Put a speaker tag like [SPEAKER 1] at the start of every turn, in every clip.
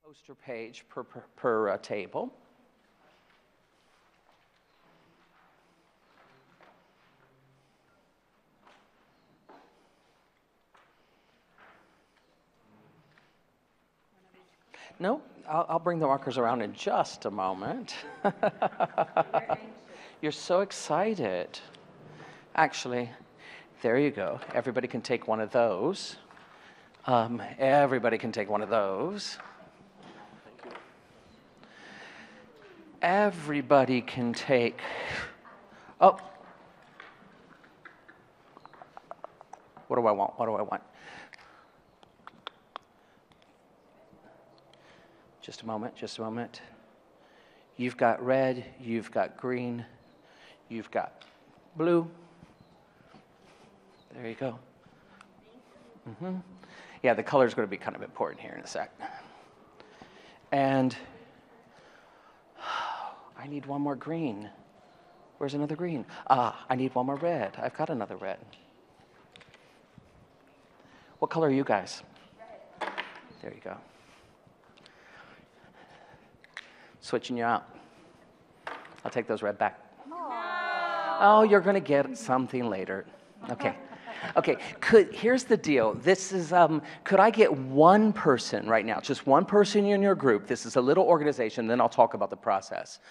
[SPEAKER 1] Poster page per table. No, I'll bring the markers around in just a moment. You're so excited. Actually, there you go. Everybody can take one of those. Everybody can take one of those. Everybody can take, oh, what do I want? What do I want? Just a moment, just a moment. You've got red, you've got green, you've got blue. There you go. Mm-hmm. Yeah, the color's going to be kind of important here in a sec. And I need one more green. Where's another green? I need one more red. I've got another red. What color are you guys? Red. There you go. Switching you out. I'll take those red back.
[SPEAKER 2] No.
[SPEAKER 1] Oh, you're going to get something later. Okay. Okay, here's the deal. This is, could I get one person right now, just one person in your group? This is a little organization, then I'll talk about the process.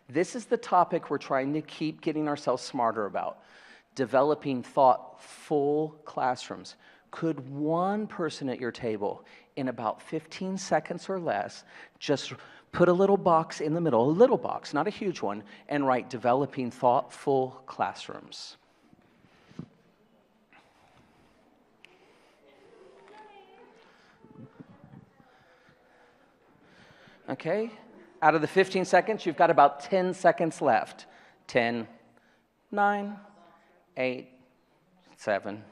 [SPEAKER 1] This is the topic we're trying to keep getting ourselves smarter about, developing thoughtful classrooms. Could one person at your table, in about 15 seconds or less, just put a little box in the middle, a little box, not a huge one, and write developing thoughtful classrooms? Okay, out of the 15 seconds, you've got about 10 seconds left. 10, 9, 8, 7.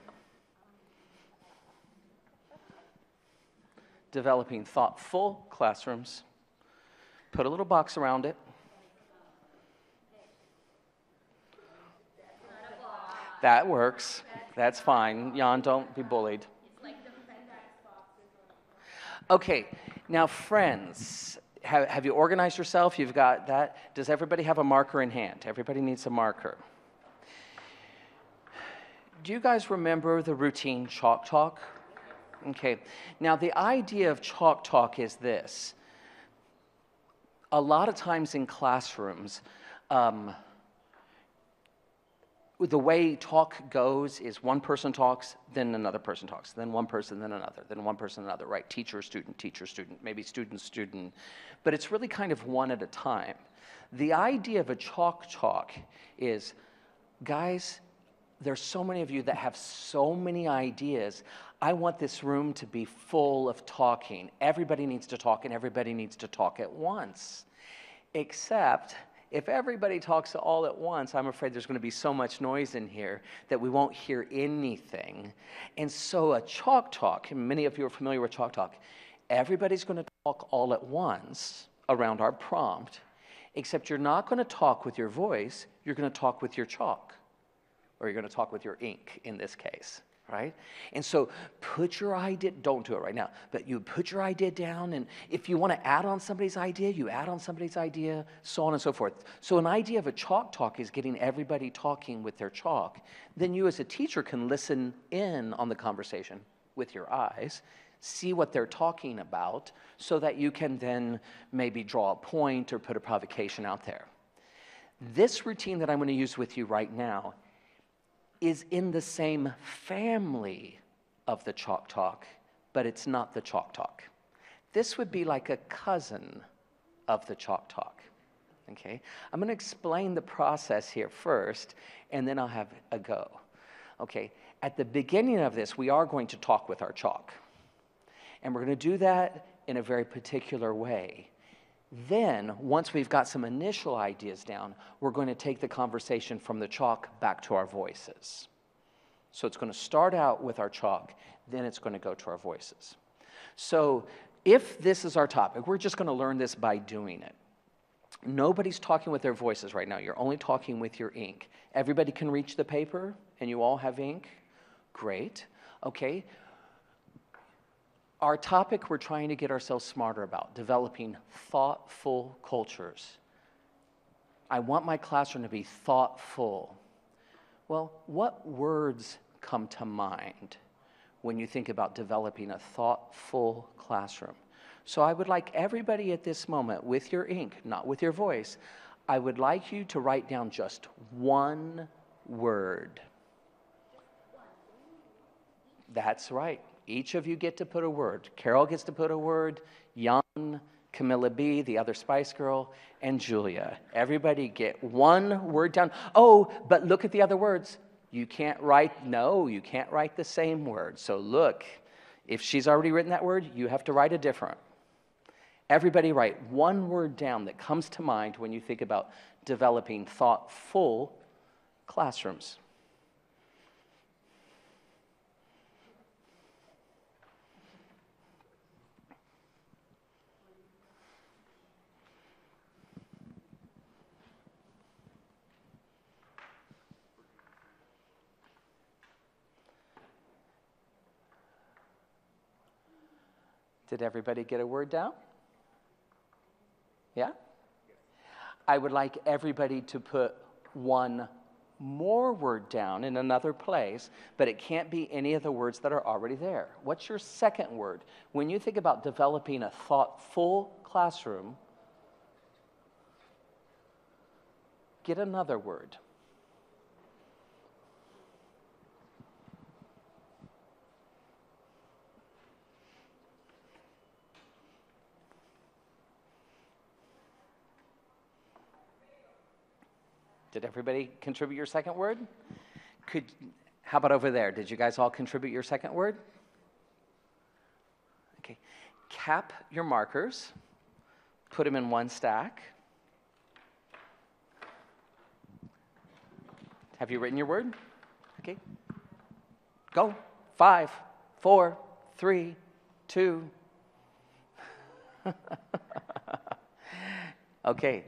[SPEAKER 1] Developing thoughtful classrooms. Put a little box around it. That works. That's fine. Jan, don't be bullied. Okay, now friends, have you organized yourself? You've got that. Does everybody have a marker in hand? Everybody needs a marker. Do you guys remember the routine chalk talk? Okay, now the idea of chalk talk is this. A lot of times in classrooms, the way talk goes is one person talks, then another person talks, then one person, then another, then one person, another, right? Teacher, student, maybe student, student. But it's really kind of one at a time. The idea of a chalk talk is, guys, there's so many of you that have so many ideas. I want this room to be full of talking. Everybody needs to talk, and everybody needs to talk at once. Except, if everybody talks all at once, I'm afraid there's going to be so much noise in here that we won't hear anything. And so a chalk talk, and many of you are familiar with chalk talk, everybody's going to talk all at once around our prompt, except you're not going to talk with your voice, you're going to talk with your chalk, or you're going to talk with your ink in this case. Right? And so put your idea, don't do it right now, but you put your idea down, and if you want to add on somebody's idea, you add on somebody's idea, so on and so forth. So an idea of a chalk talk is getting everybody talking with their chalk. Then you as a teacher can listen in on the conversation with your eyes, see what they're talking about, so that you can then maybe draw a point or put a provocation out there. This routine that I'm going to use with you right now is in the same family of the chalk talk, but it's not the chalk talk. This would be like a cousin of the chalk talk, okay? I'm gonna explain the process here first, and then I'll have a go. Okay, at the beginning of this, we are going to talk with our chalk, and we're gonna do that in a very particular way. Then, once we've got some initial ideas down, we're going to take the conversation from the chalk back to our voices. So it's going to start out with our chalk, then it's going to go to our voices. So if this is our topic, we're just going to learn this by doing it. Nobody's talking with their voices right now. You're only talking with your ink. Everybody can reach the paper, and you all have ink? Great. Okay. Our topic we're trying to get ourselves smarter about, developing thoughtful cultures. I want my classroom to be thoughtful. Well, what words come to mind when you think about developing a thoughtful classroom? So I would like everybody at this moment, with your ink, not with your voice, I would like you to write down just one word. That's right. Each of you get to put a word. Carol gets to put a word, Jan, Camilla B., the other Spice Girl, and Julia. Everybody get one word down. Oh, but look at the other words. You can't write the same word. So look, if she's already written that word, you have to write a different. Everybody write one word down that comes to mind when you think about developing thoughtful classrooms. Did everybody get a word down? Yeah? I would like everybody to put one more word down in another place, but it can't be any of the words that are already there. What's your second word? When you think about developing a thoughtful classroom, get another word. Did everybody contribute your second word? How about over there? Did you guys all contribute your second word? Okay. Cap your markers. Put them in one stack. Have you written your word? Okay. Go. 5, 4, 3, 2. Okay.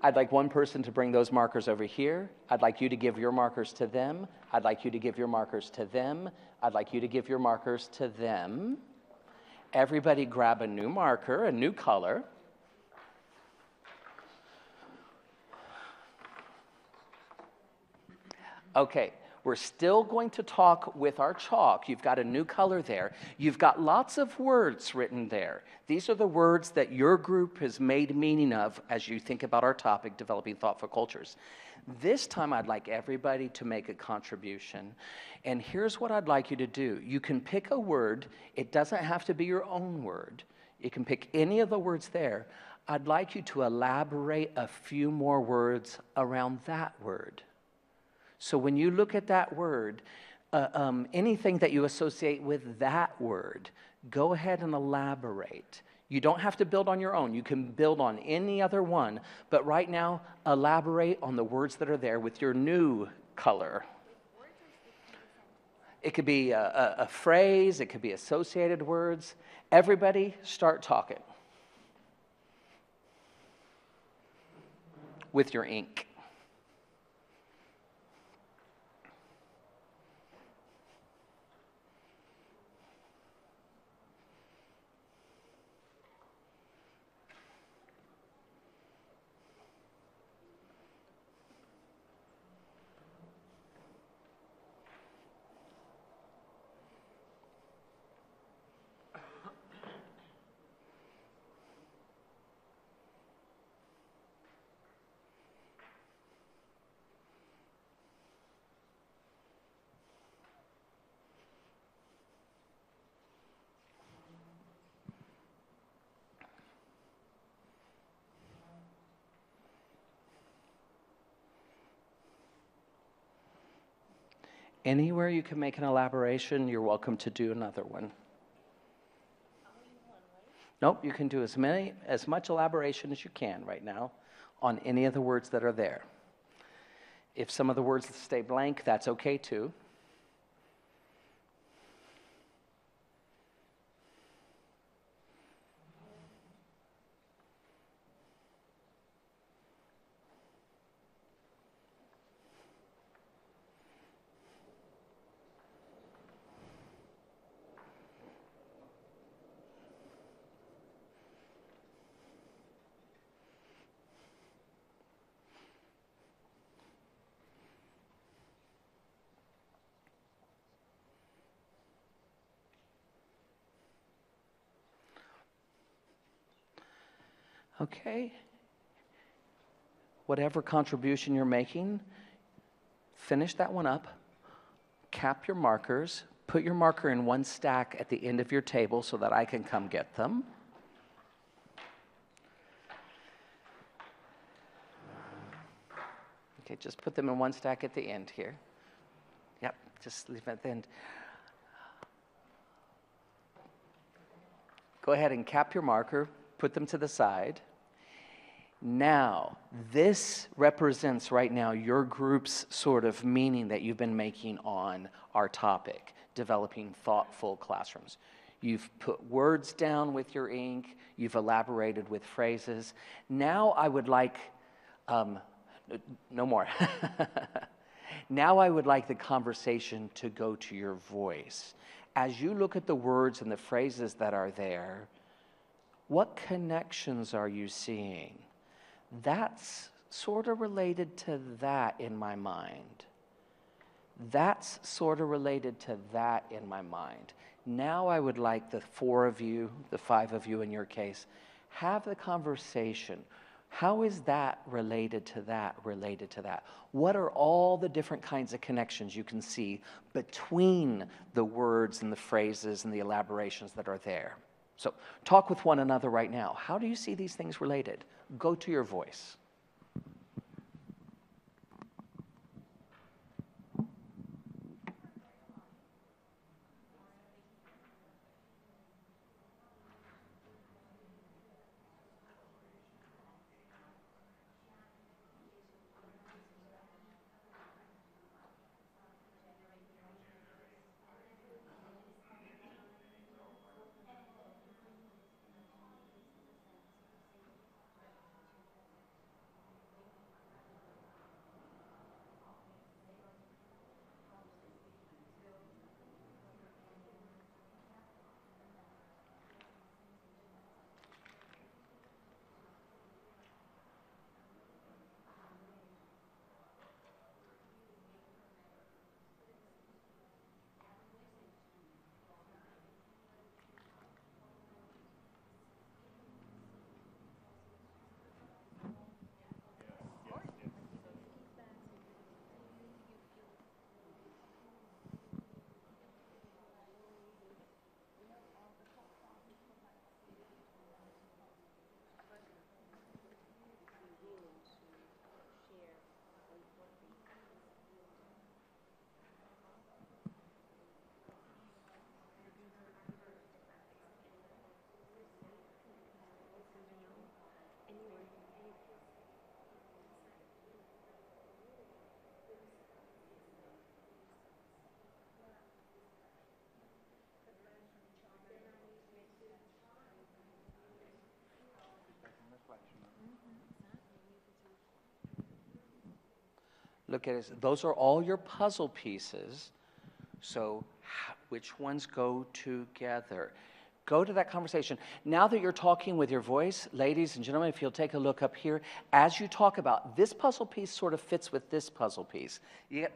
[SPEAKER 1] I'd like one person to bring those markers over here. I'd like you to give your markers to them. I'd like you to give your markers to them. I'd like you to give your markers to them. Everybody grab a new marker, a new color. Okay, we're still going to talk with our chalk. You've got a new color there. You've got lots of words written there. These are the words that your group has made meaning of as you think about our topic, developing thoughtful cultures. This time I'd like everybody to make a contribution. And here's what I'd like you to do. You can pick a word. It doesn't have to be your own word. You can pick any of the words there. I'd like you to elaborate a few more words around that word. So when you look at that word, anything that you associate with that word, go ahead and elaborate. You don't have to build on your own. You can build on any other one. But right now, elaborate on the words that are there with your new color. It could be a phrase. It could be associated words. Everybody start talking with your ink. Anywhere you can make an elaboration, you're welcome to do another one. Nope, you can do as much elaboration as you can right now on any of the words that are there. If some of the words stay blank, that's okay too. Okay? Whatever contribution you're making, finish that one up, cap your markers, put your marker in one stack at the end of your table so that I can come get them. Okay, just put them in one stack at the end here. Yep, just leave it at the end. Go ahead and cap your marker, put them to the side. Now, this represents right now your group's sort of meaning that you've been making on our topic, developing thoughtful classrooms. You've put words down with your ink, you've elaborated with phrases. Now I would like, no more. Now I would like the conversation to go to your voice. As you look at the words and the phrases that are there, what connections are you seeing? That's sort of related to that in my mind. That's sort of related to that in my mind. Now I would like the 4 of you, the 5 of you in your case, have the conversation. How is that related to that, related to that? What are all the different kinds of connections you can see between the words and the phrases and the elaborations that are there? So talk with one another right now. How do you see these things related? Go to your voice. Look at it. Those are all your puzzle pieces. So which ones go together? Go to that conversation. Now that you're talking with your voice, ladies and gentlemen, if you'll take a look up here, as you talk about this puzzle piece sort of fits with this puzzle piece.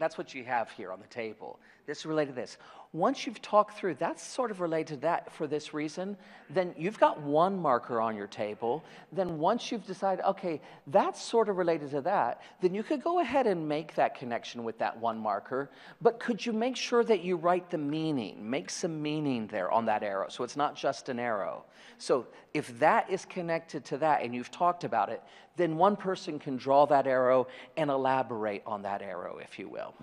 [SPEAKER 1] That's what you have here on the table. This is related to this. Once you've talked through, that's sort of related to that for this reason, then you've got one marker on your table. Then once you've decided, okay, that's sort of related to that, then you could go ahead and make that connection with that one marker, but could you make sure that you write the meaning, make some meaning there on that arrow, so it's not just an arrow. So if that is connected to that and you've talked about it, then one person can draw that arrow and elaborate on that arrow, if you will.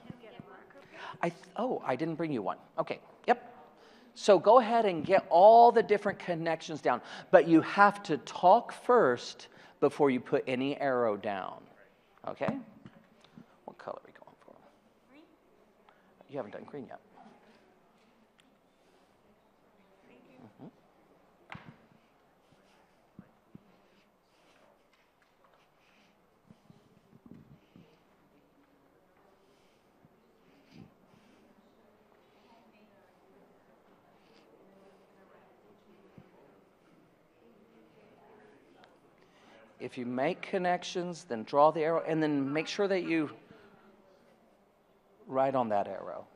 [SPEAKER 1] I didn't bring you one. Okay, yep. So go ahead and get all the different connections down, but you have to talk first before you put any arrow down, okay? What color are we going for? Green. You haven't done green yet. If you make connections, then draw the arrow, and then make sure that you write on that arrow.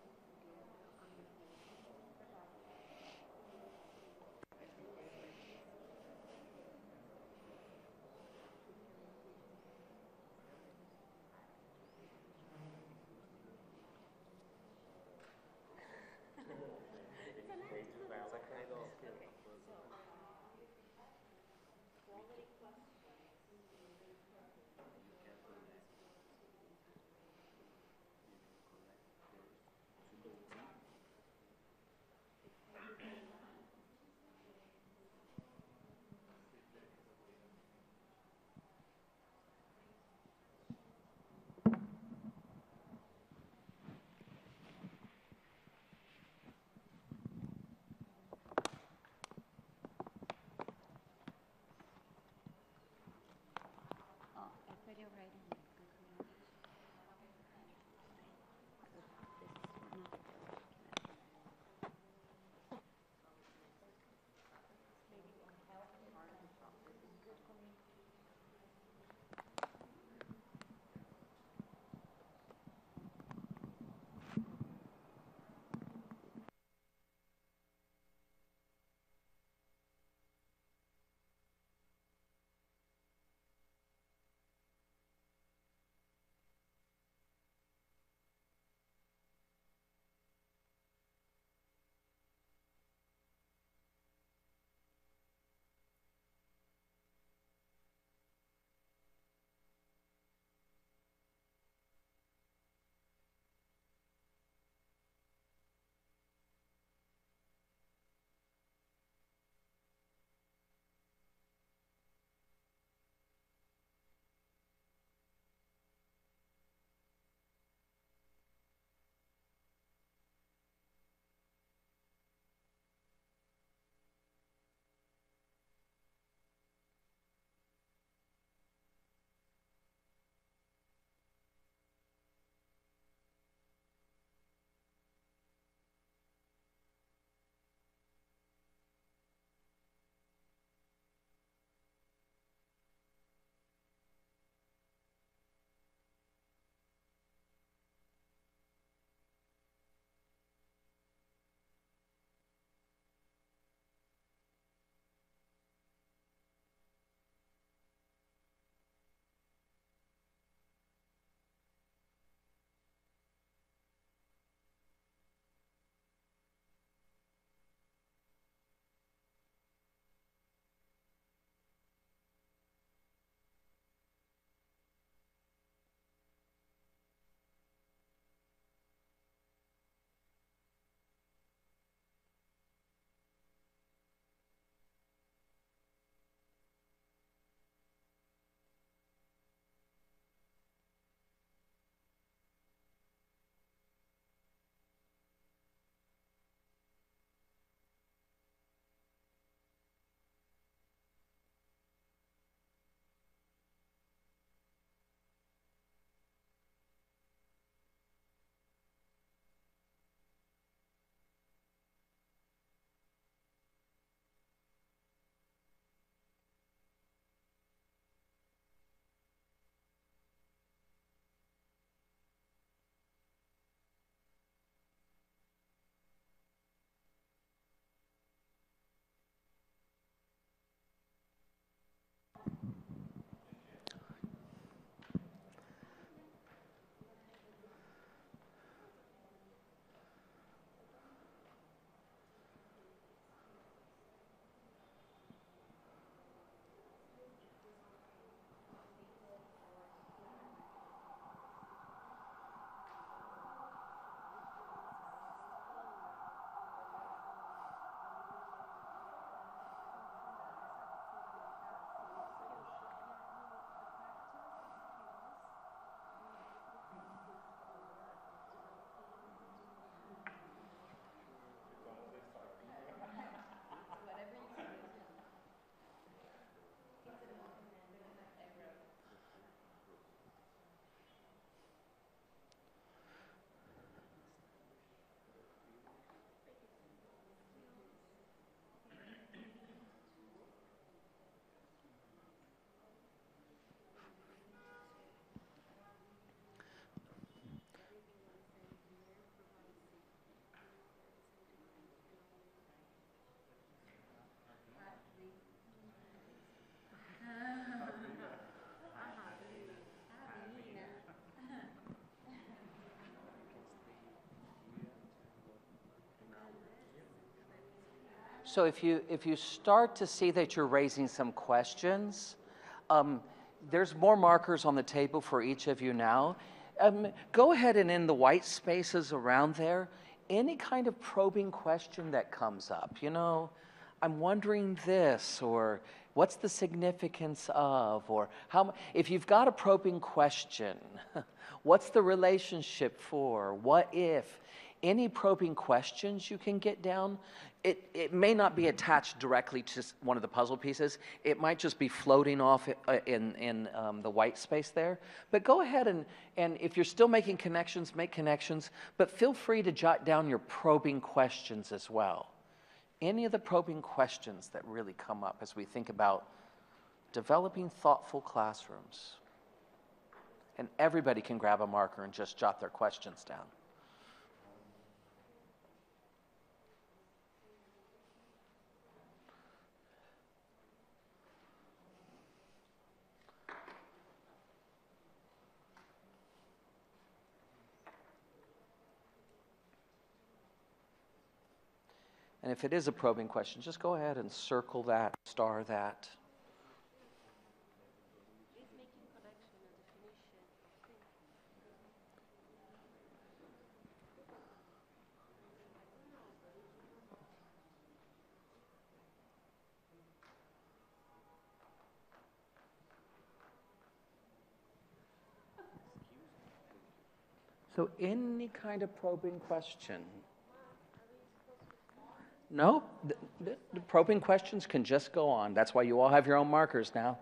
[SPEAKER 1] So if you start to see that you're raising some questions, there's more markers on the table for each of you now. Go ahead and in the white spaces around there, any kind of probing question that comes up, you know, I'm wondering this, or what's the significance of, or if you've got a probing question, what's the relationship for, what if, any probing questions you can get down. It may not be attached directly to one of the puzzle pieces. It might just be floating off in the white space there. But go ahead and if you're still making connections, make connections, but feel free to jot down your probing questions as well. Any of the probing questions that really come up as we think about developing thoughtful classrooms. And everybody can grab a marker and just jot their questions down. And if it is a probing question, just go ahead and circle that, star that. So any kind of probing question. No, the probing questions can just go on. That's why you all have your own markers now.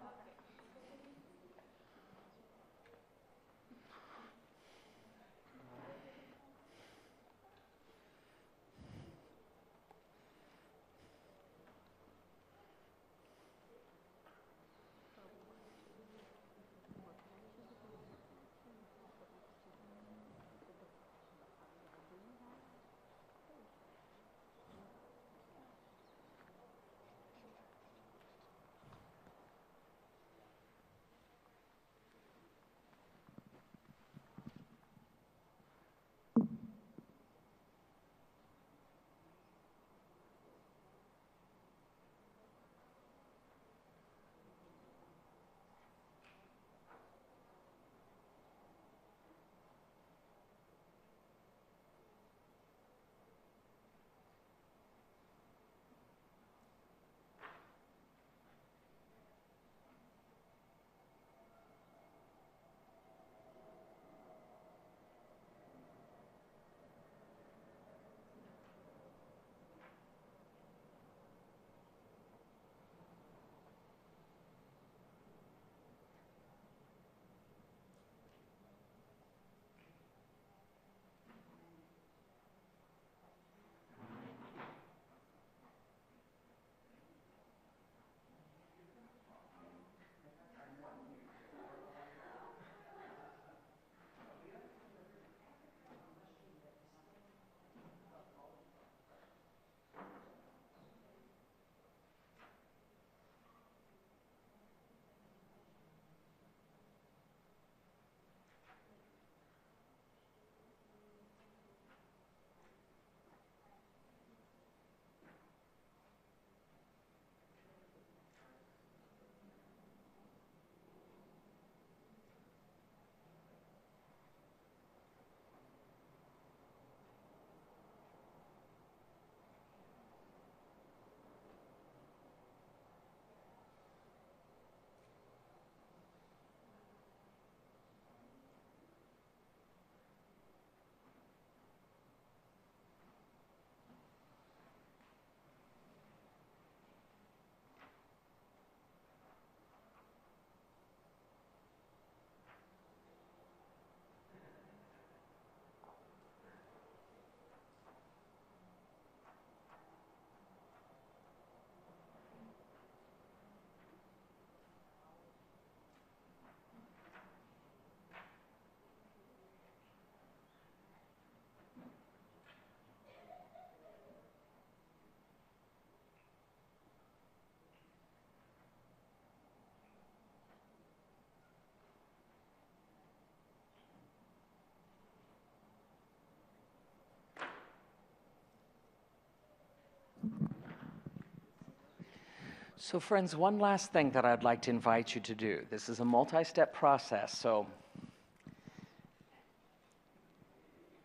[SPEAKER 1] So friends, one last thing that I'd like to invite you to do. This is a multi-step process, so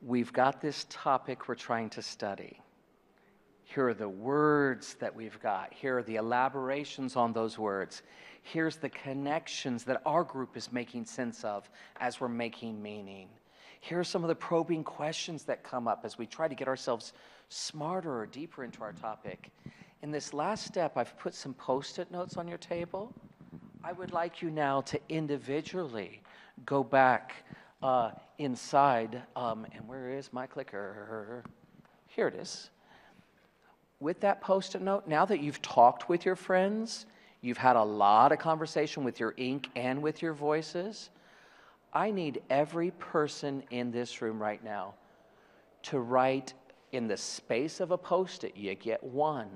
[SPEAKER 1] we've got this topic we're trying to study. Here are the words that we've got. Here are the elaborations on those words. Here's the connections that our group is making sense of as we're making meaning. Here are some of the probing questions that come up as we try to get ourselves smarter or deeper into our topic. In this last step, I've put some Post-it notes on your table. I would like you now to individually go back inside, and where is my clicker? Here it is. With that Post-it note, now that you've talked with your friends, you've had a lot of conversation with your ink and with your voices, I need every person in this room right now to write in the space of a Post-it. You get one.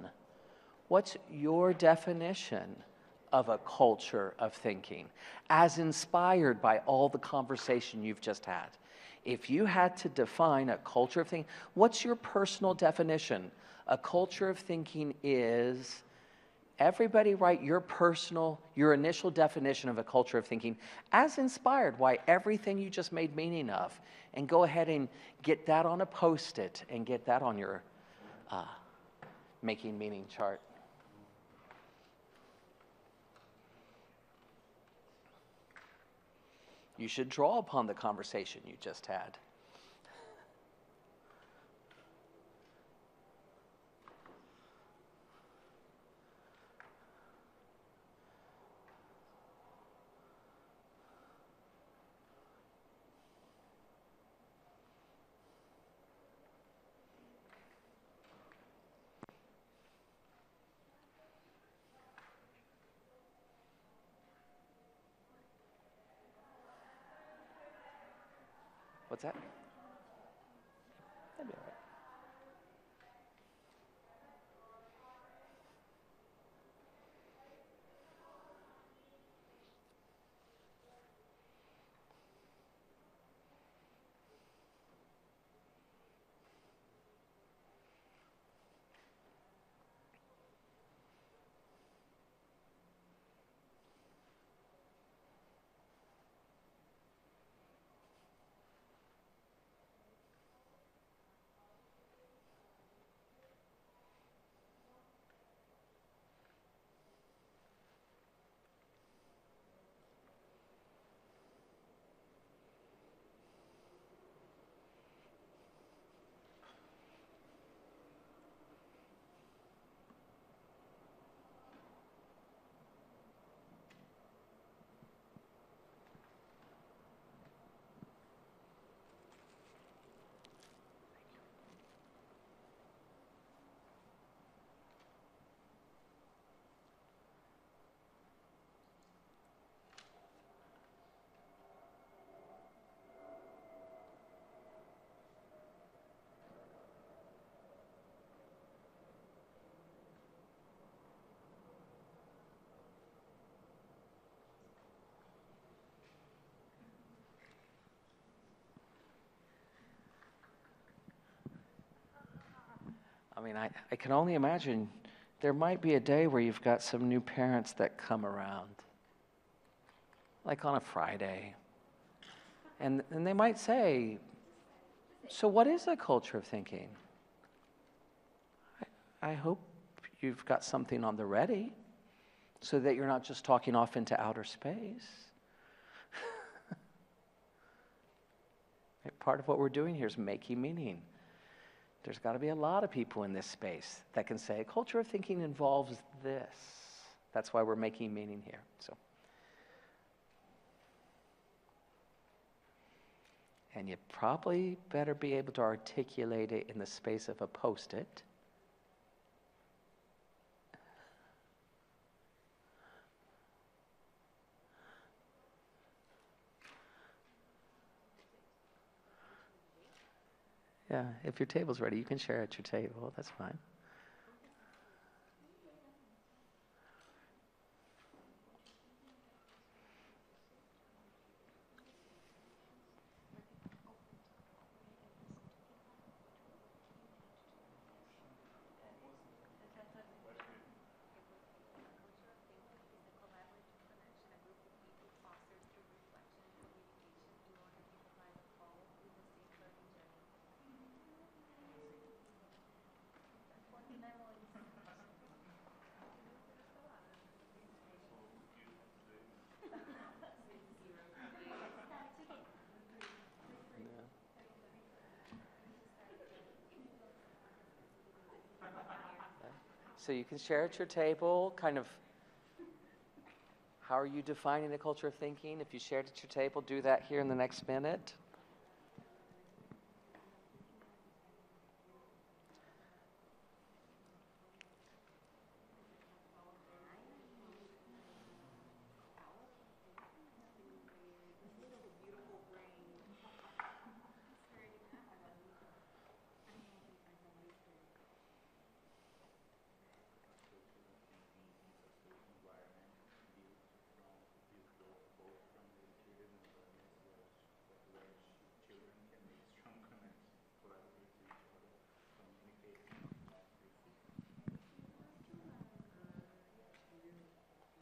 [SPEAKER 1] What's your definition of a culture of thinking, as inspired by all the conversation you've just had? If you had to define a culture of thinking, what's your personal definition? A culture of thinking is, everybody write your initial definition of a culture of thinking as inspired by everything you just made meaning of. And go ahead and get that on a Post-it and get that on your making meaning chart. You should draw upon the conversation you just had. What's that? That'd be all right. I mean, I can only imagine there might be a day where you've got some new parents that come around, like on a Friday, and they might say, so what is a culture of thinking? I hope you've got something on the ready so that you're not just talking off into outer space. Part of what we're doing here is making meaning. There's got to be a lot of people in this space that can say, culture of thinking involves this. That's why we're making meaning here. So, and you probably better be able to articulate it in the space of a Post-it. Yeah, if your table's ready, you can share at your table. That's fine. So you can share at your table, kind of, how are you defining a culture of thinking? If you shared at your table, do that here in the next minute.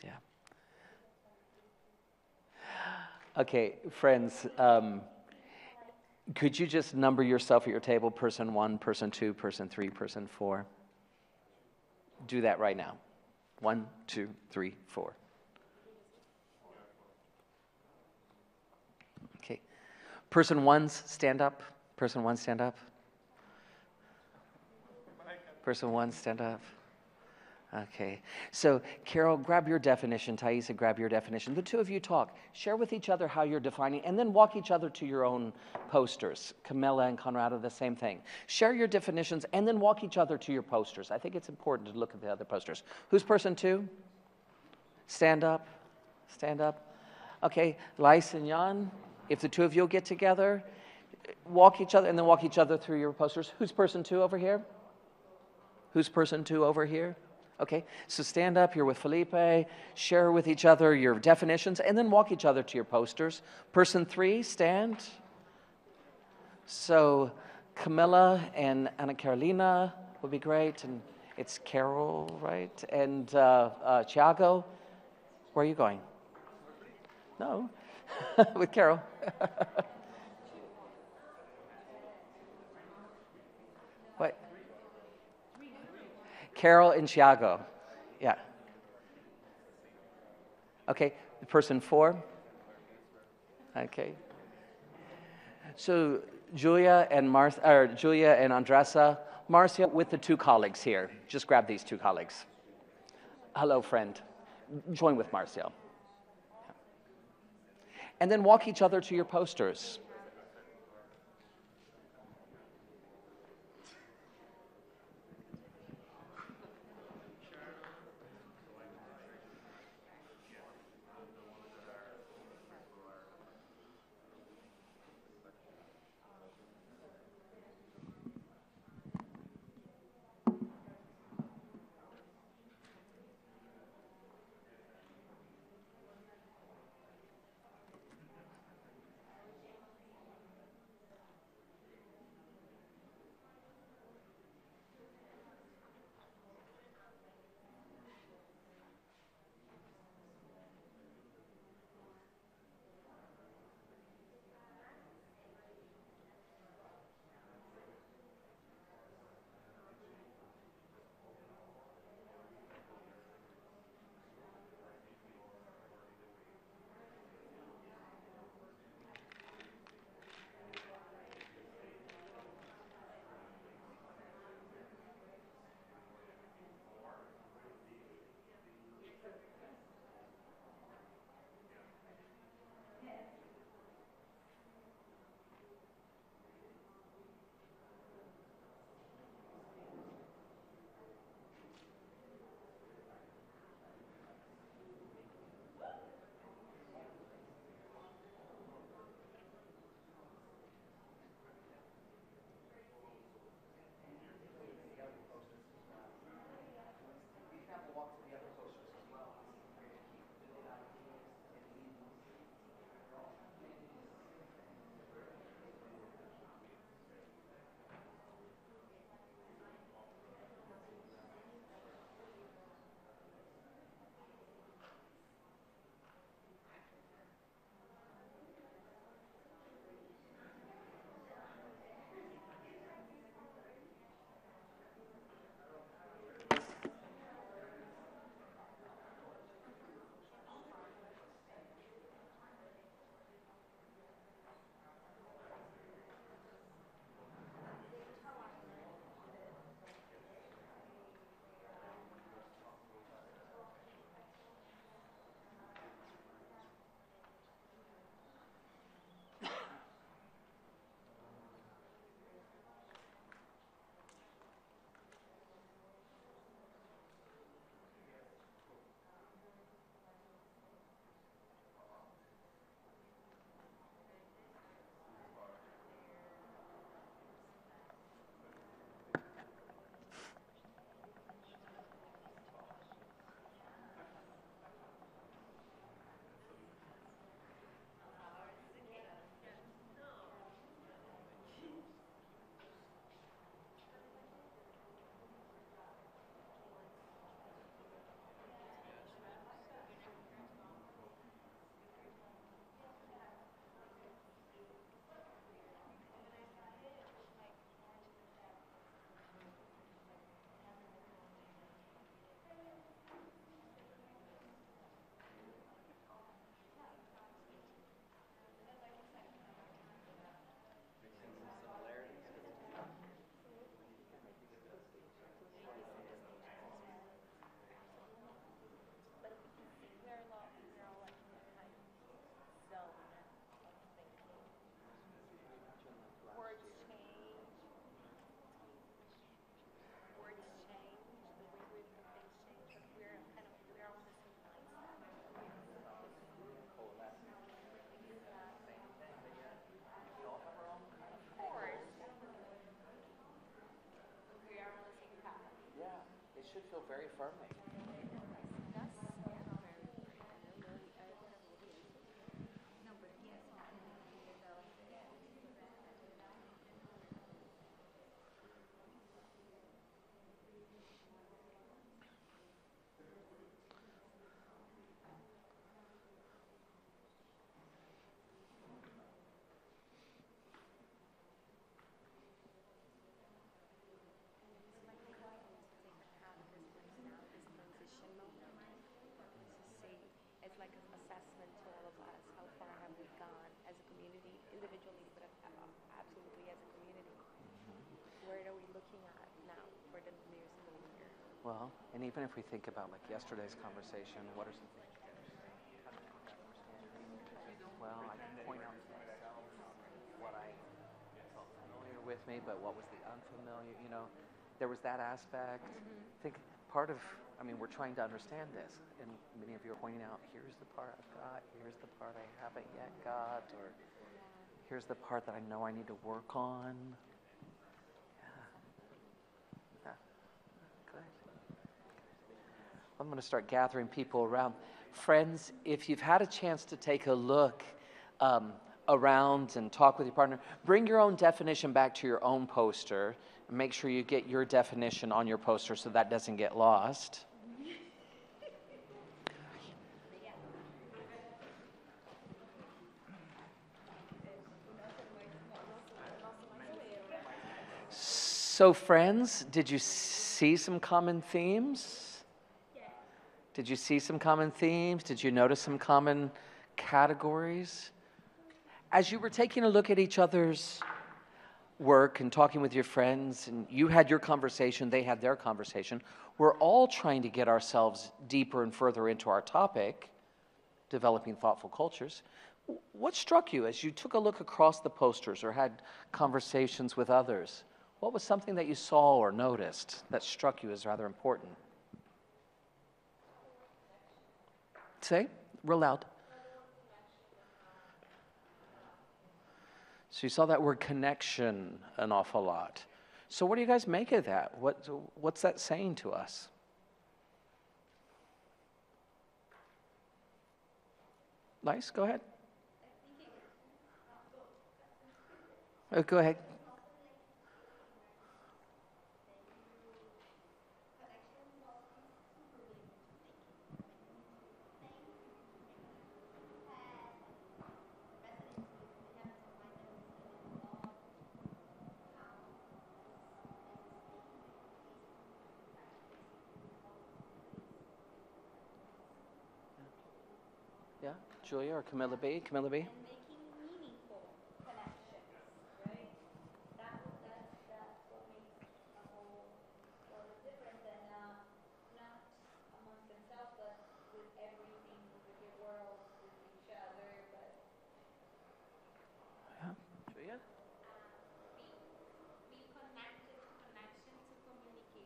[SPEAKER 1] Yeah. Okay, friends, could you just number yourself at your table, person 1, person 2, person 3, person 4? Do that right now. 1, 2, 3, 4. Okay. Person 1's stand up. Person 1 stand up. Person 1 stand up. Okay. So, Carol, grab your definition. Thaisa, grab your definition. The two of you talk. Share with each other how you're defining, and then walk each other to your own posters. Camilla and Conrado, the same thing. Share your definitions, and then walk each other to your posters. I think it's important to look at the other posters. Who's person 2? Stand up. Stand up. Okay. Lais and Jan, if the two of you will get together, walk each other, and then walk each other through your posters. Who's person 2 over here? Who's person 2 over here? Okay, so stand up, you're with Felipe, share with each other your definitions, and then walk each other to your posters. Person 3, stand. So Camilla and Ana Carolina would be great, and it's Carol, right? And Thiago, where are you going? No, with Carol. What? Carol and Thiago, yeah. Okay, person 4. Okay. So Julia and Andressa, Marcia with the 2 colleagues here. Just grab these 2 colleagues. Hello, friend. Join with Marcia. And then walk each other to your posters. so very firmly.
[SPEAKER 2] It's like an assessment to all of us. How far have we gone as a community, individually, but absolutely as a community? Where are we looking at now for the new school year?
[SPEAKER 1] Well, and even if we think about like yesterday's conversation, what are some things that well, I can point out to myself what I felt familiar with me, but what was the unfamiliar, you know, there was that aspect. I think part of, I mean, we're trying to understand this, and many of you are pointing out, here's the part I've got, here's the part I haven't yet got, or here's the part that I know I need to work on. Yeah. Good. I'm going to start gathering people around. Friends, if you've had a chance to take a look around and talk with your partner, bring your own definition back to your own poster and make sure you get your definition on your poster so that doesn't get lost. So friends, did you see some common themes? Did you see some common themes? Did you notice some common categories? As you were taking a look at each other's work and talking with your friends, and you had your conversation, they had their conversation, we're all trying to get ourselves deeper and further into our topic, developing thoughtful cultures. What struck you as you took a look across the posters or had conversations with others? What was something that you saw or noticed that struck you as rather important? Say, real loud. So you saw that word connection an awful lot. So what do you guys make of that? What's that saying to us? Nice, go ahead. Go ahead. Yeah, Julia or Camilla B? Camilla B?
[SPEAKER 3] And making meaningful connections, right? That's what makes a whole world different than not amongst themselves, but with everything, with your world, with each other, but
[SPEAKER 1] Yeah, Julia?
[SPEAKER 3] be connected to connection to communication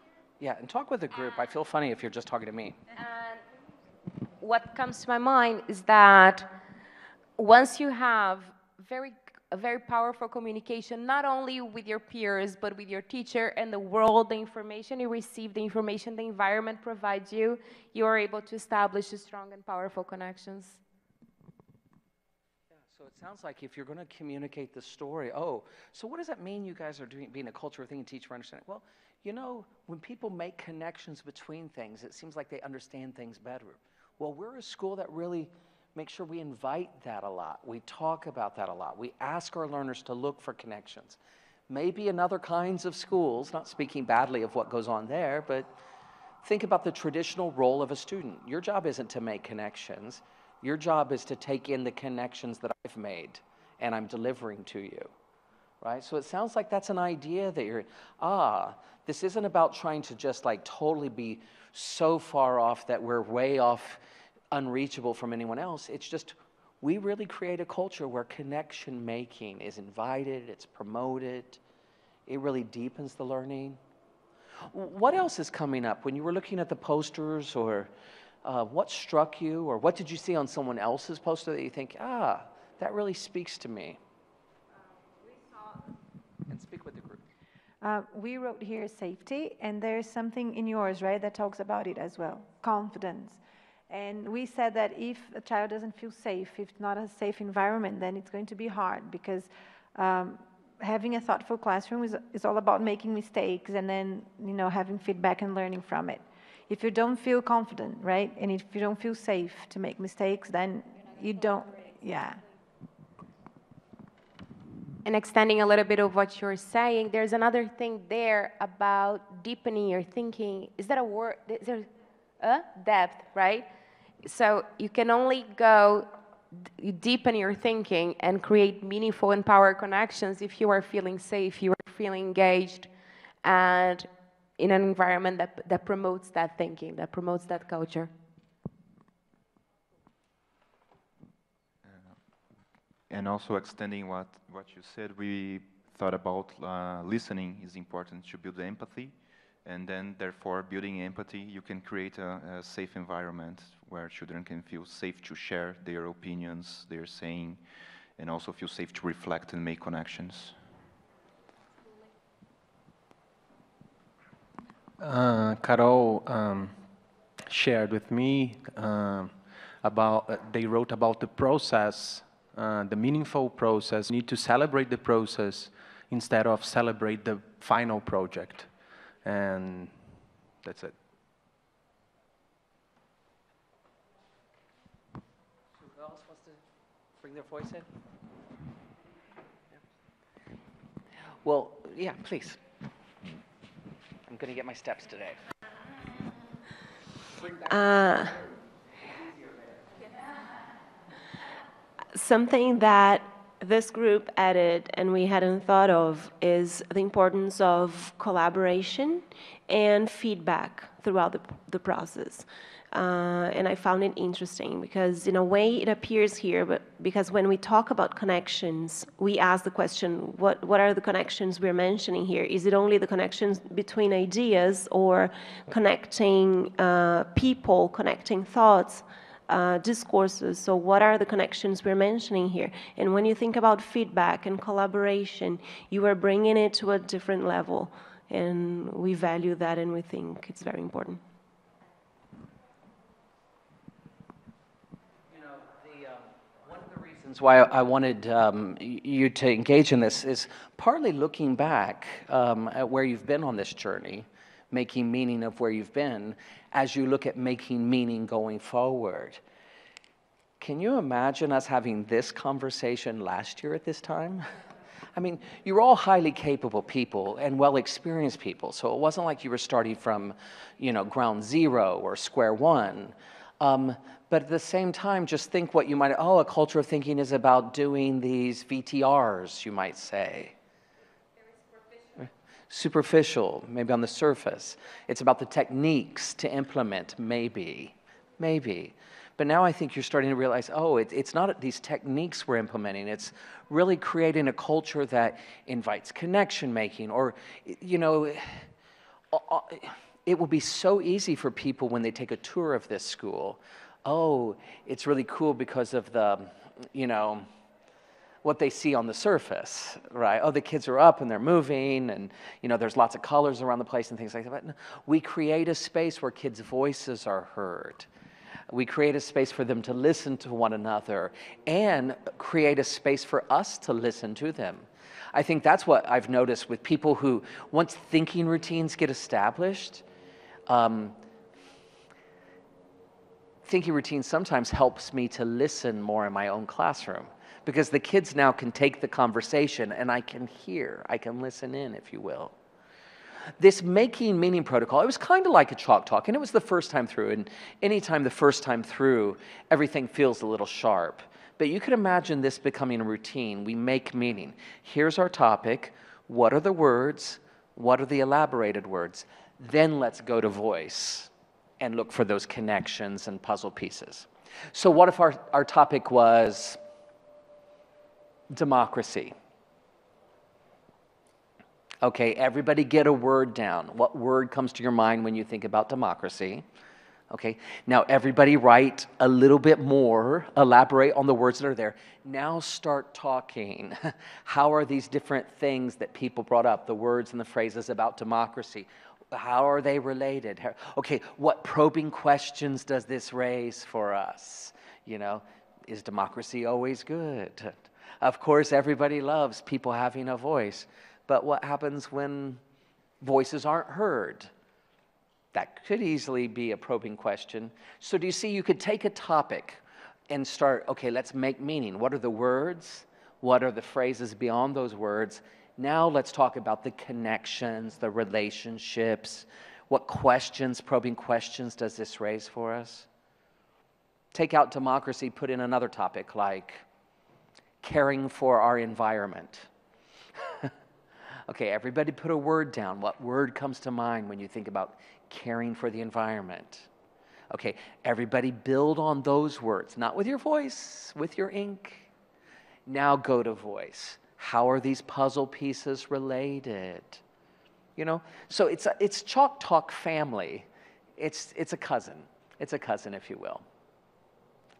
[SPEAKER 3] here.
[SPEAKER 1] Yeah, and talk with the group. I feel funny if you're just talking to me.
[SPEAKER 2] And what comes to my mind is that once you have a very powerful communication, not only with your peers, but with your teacher and the world, the information you receive, the information the environment provides you, you are able to establish strong and powerful connections.
[SPEAKER 1] Yeah, so it sounds like if you're going to communicate the story, so what does that mean you guys are doing, being a culture thing and teach for understanding? Well, you know, when people make connections between things, it seems like they understand things better. Well, we're a school that really makes sure we invite that a lot. We talk about that a lot. We ask our learners to look for connections. Maybe in other kinds of schools, not speaking badly of what goes on there, but think about the traditional role of a student. Your job isn't to make connections. Your job is to take in the connections that I've made and I'm delivering to you, right? So it sounds like that's an idea that this isn't about trying to just like totally be so far off that we're way off, unreachable from anyone else. It's just, we really create a culture where connection making is invited, it's promoted, it really deepens the learning. What else is coming up? When you were looking at the posters, or what struck you, or what did you see on someone else's poster that you think, that really speaks to me?
[SPEAKER 2] We saw
[SPEAKER 1] And speak with the group.
[SPEAKER 4] We wrote here safety, and there's something in yours, right, that talks about it as well, confidence. And we said that if a child doesn't feel safe, if it's not a safe environment, then it's going to be hard, because having a thoughtful classroom is all about making mistakes and then, having feedback and learning from it. If you don't feel confident, right, and if you don't feel safe to make mistakes, then you don't, yeah.
[SPEAKER 2] And extending a little bit of what you're saying, there's another thing there about deepening your thinking. Is that a word? Is there depth, right? So you can only you deepen your thinking and create meaningful and power connections if you are feeling safe, you are feeling engaged, and in an environment that promotes that thinking, that promotes that culture.
[SPEAKER 5] And also extending what you said, we thought about listening is important to build empathy, and then therefore building empathy, you can create a safe environment where children can feel safe to share their opinions, their saying, and also feel safe to reflect and make connections.
[SPEAKER 6] Carol shared with me about, they wrote about the process, the meaningful process. You need to celebrate the process instead of celebrate the final project. And that's it.
[SPEAKER 1] Who else wants to bring their voice in? Yeah. Well, yeah, please. I'm going to get my steps today.
[SPEAKER 7] Something that this group added and we hadn't thought of is the importance of collaboration and feedback throughout the process. And I found it interesting because in a way it appears here, but because when we talk about connections, we ask the question, what are the connections we're mentioning here? Is it only the connections between ideas or connecting people, connecting thoughts, discourses? So what are the connections we're mentioning here? And when you think about feedback and collaboration, you are bringing it to a different level. And we value that and we think it's very important.
[SPEAKER 1] One of the reasons why I wanted you to engage in this is partly looking back at where you've been on this journey, making meaning of where you've been, as you look at making meaning going forward. Can you imagine us having this conversation last year at this time? I mean, you're all highly capable people and well-experienced people, so it wasn't like you were starting from, ground zero or square one. But at the same time, just think what you might, a culture of thinking is about doing these VTRs, you might say. Superficial, maybe on the surface. It's about the techniques to implement, maybe. But now I think you're starting to realize, it's not these techniques we're implementing, it's really creating a culture that invites connection making, or, it will be so easy for people when they take a tour of this school. It's really cool because of the, what they see on the surface, right? The kids are up and they're moving and, there's lots of colors around the place and things like that. But no, we create a space where kids' voices are heard. We create a space for them to listen to one another and create a space for us to listen to them. I think that's what I've noticed with people who, once thinking routines get established, thinking routine sometimes helps me to listen more in my own classroom because the kids now can take the conversation and I can listen in, if you will. This making meaning protocol, it was kind of like a chalk talk, and it was the first time through, and anytime the first time through, everything feels a little sharp. But you could imagine this becoming a routine. We make meaning. Here's our topic. What are the words? What are the elaborated words? Then let's go to voice and look for those connections and puzzle pieces. So what if our topic was democracy? Okay, everybody get a word down. What word comes to your mind when you think about democracy? Okay, now everybody write a little bit more, elaborate on the words that are there. Now start talking. How are these different things that people brought up, the words and the phrases about democracy, how are they related? Okay, what probing questions does this raise for us? You know, is democracy always good? Of course, everybody loves people having a voice, but what happens when voices aren't heard? That could easily be a probing question. So do you see, you could take a topic and start, okay, let's make meaning. What are the words? What are the phrases beyond those words? Now let's talk about the connections, the relationships. What questions, probing questions does this raise for us? Take out democracy, put in another topic like caring for our environment. Okay, everybody put a word down. What word comes to mind when you think about caring for the environment? Okay, everybody build on those words, not with your voice, with your ink. Now go to voice. How are these puzzle pieces related? You know, so it's Chalk Talk family. It's a cousin. It's a cousin, if you will.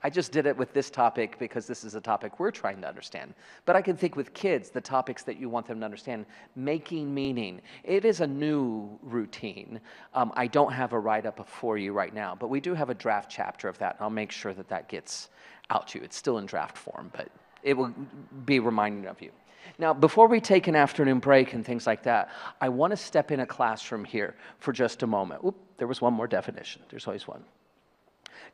[SPEAKER 1] I just did it with this topic because this is a topic we're trying to understand. But I can think with kids, the topics that you want them to understand. Making meaning. It is a new routine. I don't have a write-up for you right now, but we do have a draft chapter of that, and I'll make sure that that gets out to you. It's still in draft form, but it will be reminding of you. Now, before we take an afternoon break and things like that, I want to step in a classroom here for just a moment. Oop, there was one more definition. There's always one.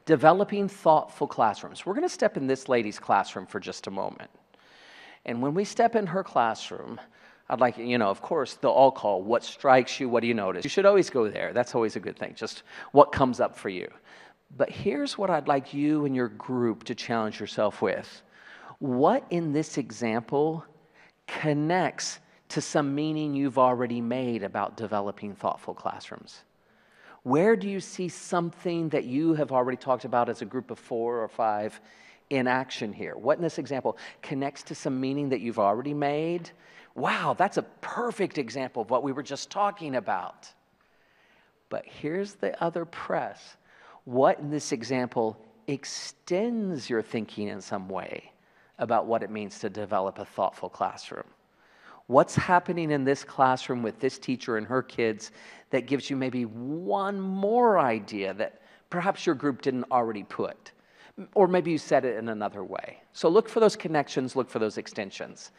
[SPEAKER 1] Developing thoughtful classrooms. We're going to step in this lady's classroom for just a moment. And when we step in her classroom, I'd like, you know, of course, they'll all call, what strikes you, what do you notice? You should always go there. That's always a good thing, just what comes up for you. But here's what I'd like you and your group to challenge yourself with. What in this example connects to some meaning you've already made about developing thoughtful classrooms? Where do you see something that you have already talked about as a group of 4 or 5 in action here? What in this example connects to some meaning that you've already made? Wow, that's a perfect example of what we were just talking about. But here's the other press. What in this example extends your thinking in some way about what it means to develop a thoughtful classroom? What's happening in this classroom with this teacher and her kids that gives you maybe one more idea that perhaps your group didn't already put? Or maybe you said it in another way. So look for those connections, look for those extensions.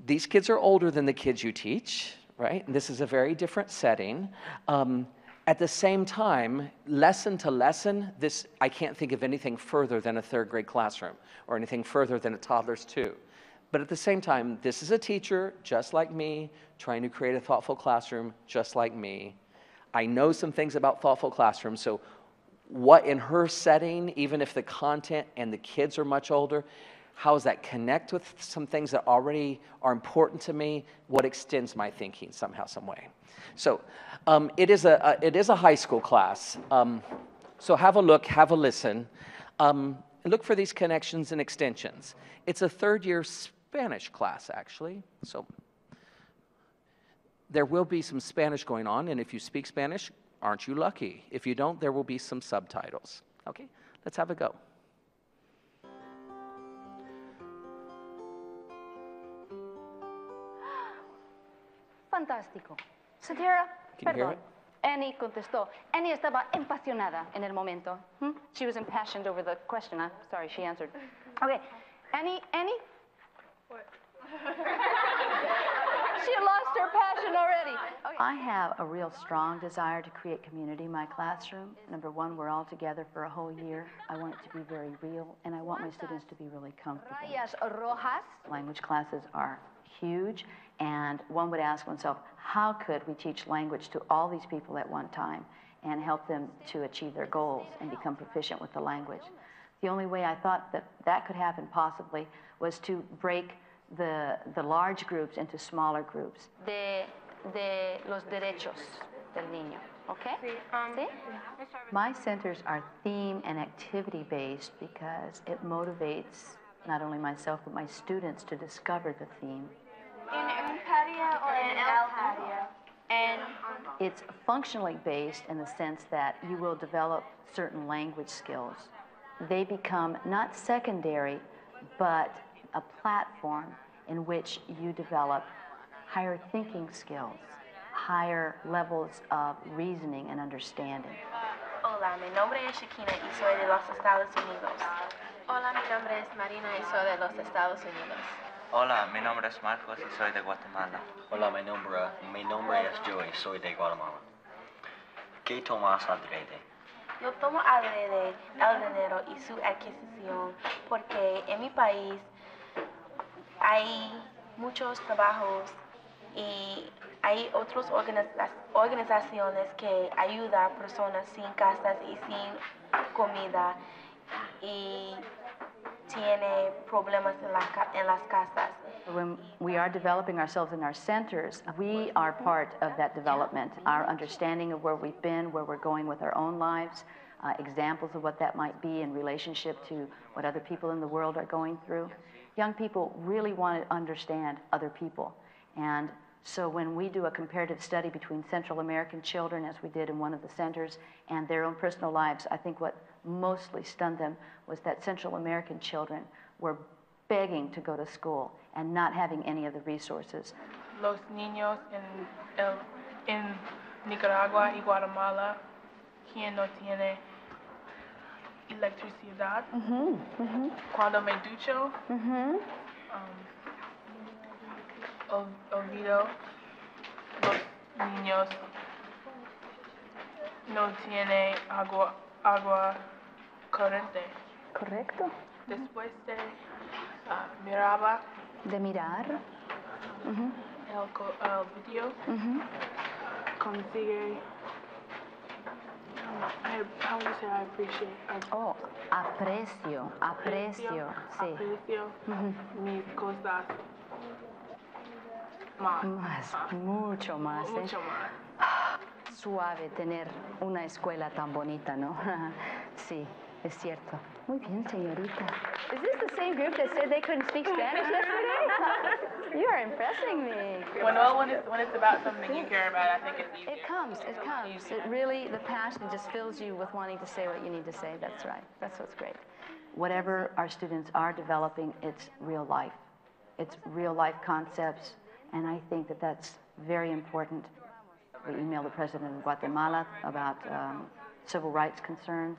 [SPEAKER 1] These kids are older than the kids you teach, right? And this is a very different setting. At the same time, lesson to lesson, I can't think of anything further than a 3rd grade classroom or anything further than a toddler's 2. But at the same time, this is a teacher, just like me, trying to create a thoughtful classroom, just like me. I know some things about thoughtful classrooms, so what in her setting, even if the content and the kids are much older, how does that connect with some things that already are important to me? What extends my thinking somehow, some way? So it is a high school class. So have a look, have a listen. Look for these connections and extensions. It's a 3rd year Spanish class, actually. So there will be some Spanish going on, and if you speak Spanish, aren't you lucky? If you don't, there will be some subtitles. Okay, let's have a go.
[SPEAKER 3] Fantástico. Satira,
[SPEAKER 1] Can you hear
[SPEAKER 3] perdón.
[SPEAKER 1] it?
[SPEAKER 3] Annie contestó. Annie estaba apasionada en el momento. She was impassioned over the question. I'm sorry, she answered. Okay. Annie? What? She lost her passion already. Okay.
[SPEAKER 8] I have a real strong desire to create community in my classroom. Number one, we're all together for a whole year. I want it to be very real, and I want my students to be really comfortable.
[SPEAKER 3] Rayas rojas.
[SPEAKER 8] Language classes are huge, and one would ask oneself, how could we teach language to all these people at one time and help them to achieve their goals and become proficient with the language? The only way I thought that that could happen possibly was to break the large groups into smaller groups.
[SPEAKER 3] De los derechos del niño. Okay? ¿Sí?
[SPEAKER 8] My centers are theme and activity based because it motivates not only myself but my students to discover the theme.
[SPEAKER 3] In un patio or in el patio? And
[SPEAKER 8] It's functionally based in the sense that you will develop certain language skills. They become not secondary, but a platform in which you develop higher thinking skills, higher levels of reasoning and understanding.
[SPEAKER 9] Hola, mi nombre es Shakina y soy de los Estados Unidos. Hola, mi nombre es Marina y soy de los Estados Unidos.
[SPEAKER 10] Hola, mi nombre es Marcos y soy de Guatemala.
[SPEAKER 11] Hola, mi nombre es Joey, soy de Guatemala. ¿Qué tomas adrede?
[SPEAKER 9] Yo tomo adrede el dinero y su adquisición porque en mi país hay muchos trabajos y hay otras organizaciones que ayudan a personas sin casas y sin comida y tiene problemas en las casas.
[SPEAKER 8] When we are developing ourselves in our centers, we are part of that development. Our understanding of where we've been, where we're going with our own lives, examples of what that might be in relationship to what other people in the world are going through. Young people really want to understand other people. And so when we do a comparative study between Central American children, as we did in one of the centers, and their own personal lives, I think what mostly stunned them was that Central American children were begging to go to school and not having any of the resources.
[SPEAKER 12] Los niños en Nicaragua y Guatemala, quien no tiene electricidad, cuando me ducho, olvido los niños no tienen agua corriente.
[SPEAKER 8] Correcto.
[SPEAKER 12] Después de miraba
[SPEAKER 8] De mirar.
[SPEAKER 12] el video, consigue. How would you say I appreciate?
[SPEAKER 8] Oh, aprecio, sí.
[SPEAKER 12] Aprecio mis cosas más.
[SPEAKER 8] Mucho más. ¿eh?
[SPEAKER 12] Mucho más.
[SPEAKER 8] Suave tener una escuela tan bonita, ¿no? Sí, es cierto. Muy bien, señorita. Is this the same group that said they couldn't speak Spanish yesterday? You are impressing me.
[SPEAKER 12] When it's about something you care about, I think it's easier.
[SPEAKER 8] It comes. It really, the passion just fills you with wanting to say what you need to say. That's right. That's what's great. Whatever our students are developing, it's real life. It's real life concepts, and I think that that's very important. We emailed the president of Guatemala about civil rights concerns.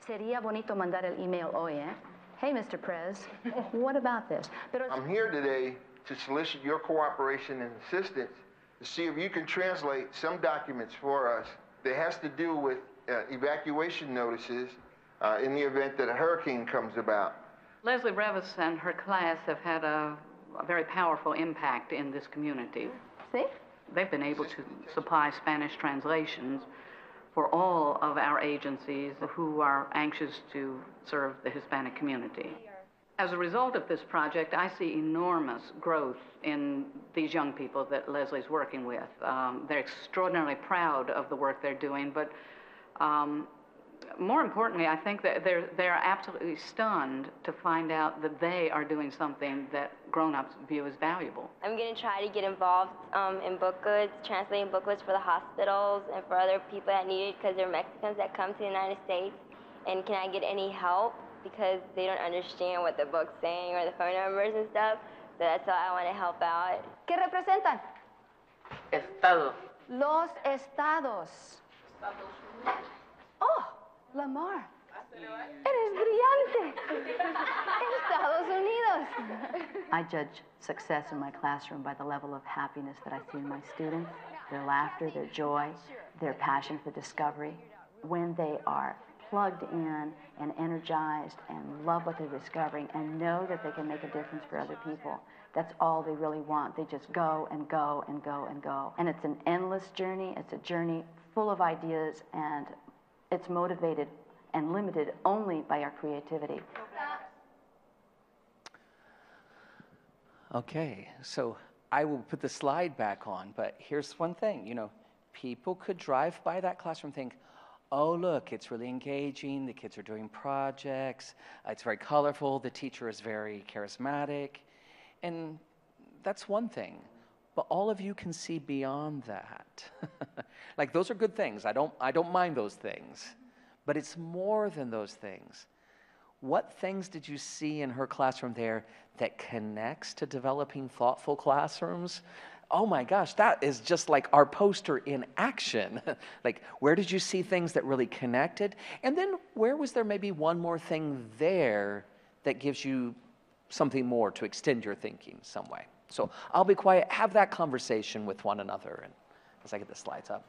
[SPEAKER 8] Sería bonito mandar el email hoy, eh? Hey, Mr. Prez, what about this?
[SPEAKER 13] I'm here today to solicit your cooperation and assistance to see if you can translate some documents for us that has to do with evacuation notices in the event that a hurricane comes about.
[SPEAKER 14] Leslie Revis and her class have had a very powerful impact in this community.
[SPEAKER 8] See?
[SPEAKER 14] They've been able to supply Spanish translations for all of our agencies who are anxious to serve the Hispanic community. As a result of this project, I see enormous growth in these young people that Leslie's working with. They're extraordinarily proud of the work they're doing, but more importantly, I think that they're absolutely stunned to find out that they are doing something that grown-ups view as valuable.
[SPEAKER 3] I'm going to try to get involved in book goods, translating book goods for the hospitals and for other people that need it because they're Mexicans that come to the United States. And can I get any help because they don't understand what the book's saying or the phone numbers and stuff. So that's why I want to help out.
[SPEAKER 8] ¿Qué representan?
[SPEAKER 10] Estado.
[SPEAKER 8] Los estados. Oh, Lamar. Eres brillante. Estados Unidos. I judge success in my classroom by the level of happiness that I see in my students, their laughter, their joy, their passion for discovery. When they are plugged in and energized and love what they're discovering and know that they can make a difference for other people. That's all they really want. They just go and go and go and go. And it's an endless journey. It's a journey full of ideas, and it's motivated and limited only by our creativity.
[SPEAKER 1] Okay, so I will put the slide back on, but here's one thing, you know, people could drive by that classroom and think, oh, look, it's really engaging, the kids are doing projects, it's very colorful, the teacher is very charismatic, and that's one thing. but all of you can see beyond that. Like, those are good things. I don't mind those things. But it's more than those things. What things did you see in her classroom there that connects to developing thoughtful classrooms? Oh my gosh, that is just like our poster in action. Like, where did you see things that really connected? And then where was there maybe one more thing there that gives you something more to extend your thinking some way? So I'll be quiet, have that conversation with one another, and as I get the slides up.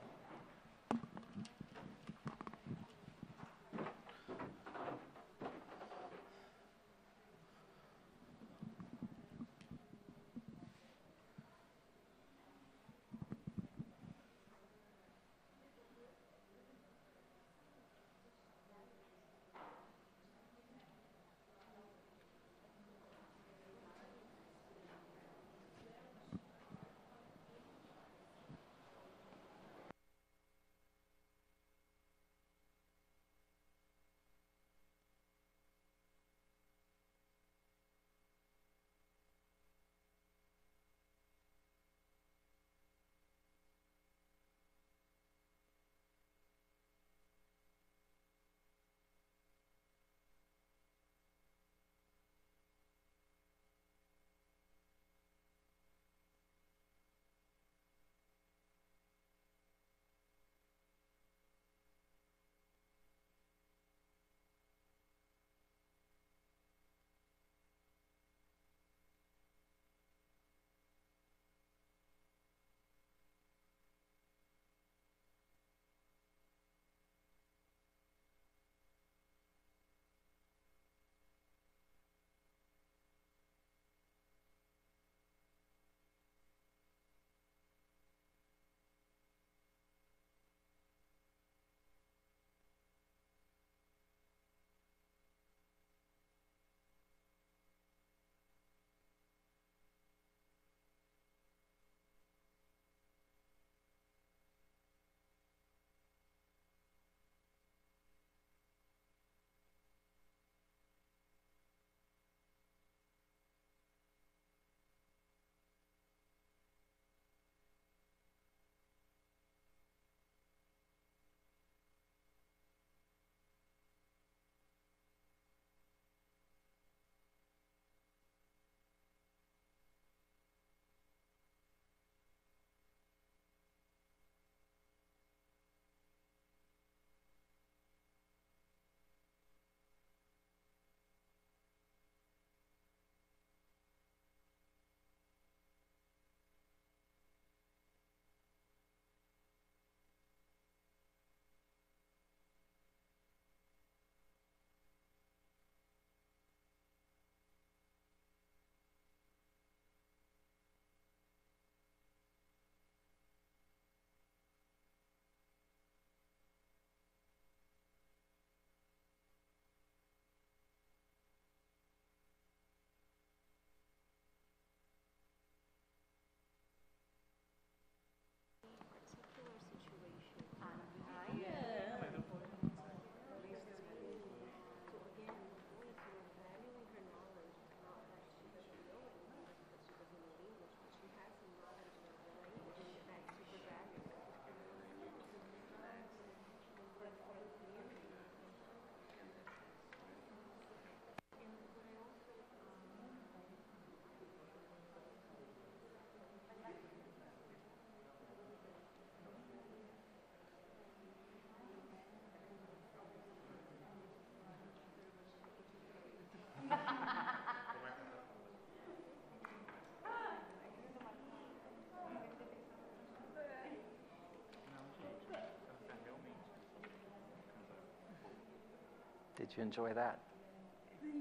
[SPEAKER 1] Did you enjoy that?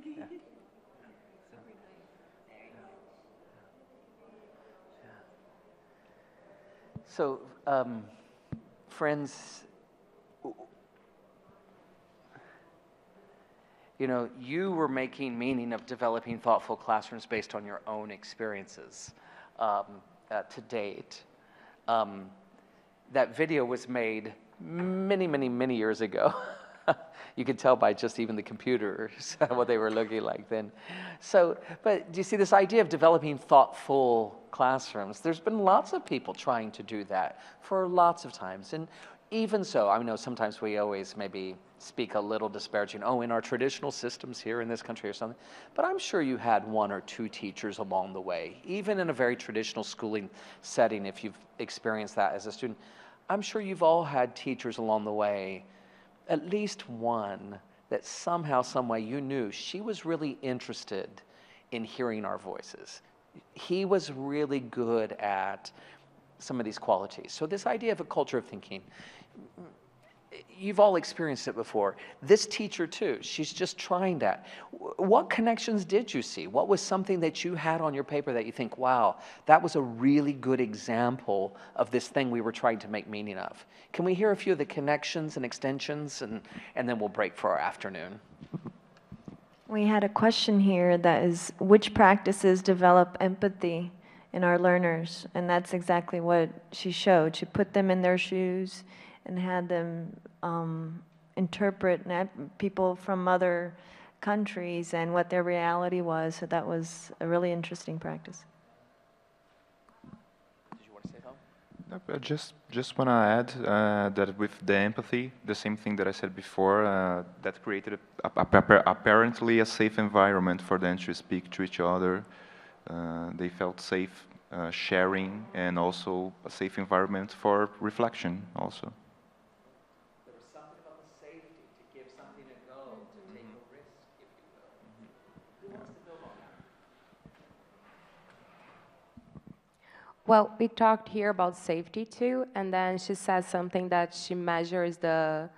[SPEAKER 1] Yeah. So, friends, you know, you were making meaning of developing thoughtful classrooms based on your own experiences to date. That video was made many, many, many years ago. You could tell by just even the computers what they were looking like then. So, but do you see this idea of developing thoughtful classrooms? There's been lots of people trying to do that for lots of times. And even so, I know sometimes we always maybe speak a little disparaging, oh, in our traditional systems here in this country or something, but I'm sure you had one or two teachers along the way, even in a very traditional schooling setting, if you've experienced that as a student. I'm sure you've all had teachers along the way, at least one, that somehow, some way you knew she was really interested in hearing our voices. He was really good at some of these qualities. So this idea of a culture of thinking, you've all experienced it before. This teacher too, she's just trying that. What connections did you see? What was something that you had on your paper that you think, wow, that was a really good example of this thing we were trying to make meaning of? Can we hear a few of the connections and extensions, and then we'll break for our afternoon?
[SPEAKER 4] We had a question here that is, which practices develop empathy in our learners? And that's exactly what she showed. She put them in their shoes and had them interpret people from other countries and what their reality was. So that was a really interesting practice.
[SPEAKER 1] Did you want to say something?
[SPEAKER 5] I just want to add that with the empathy, the same thing that I said before, that created apparently a safe environment for them to speak to each other. They felt safe sharing, and also a safe environment for reflection also.
[SPEAKER 1] There was something about the safety to give something a go, to take a risk, if you will. Who wants to build on that?
[SPEAKER 2] Well, we talked here about safety too, and then she says something that she measures the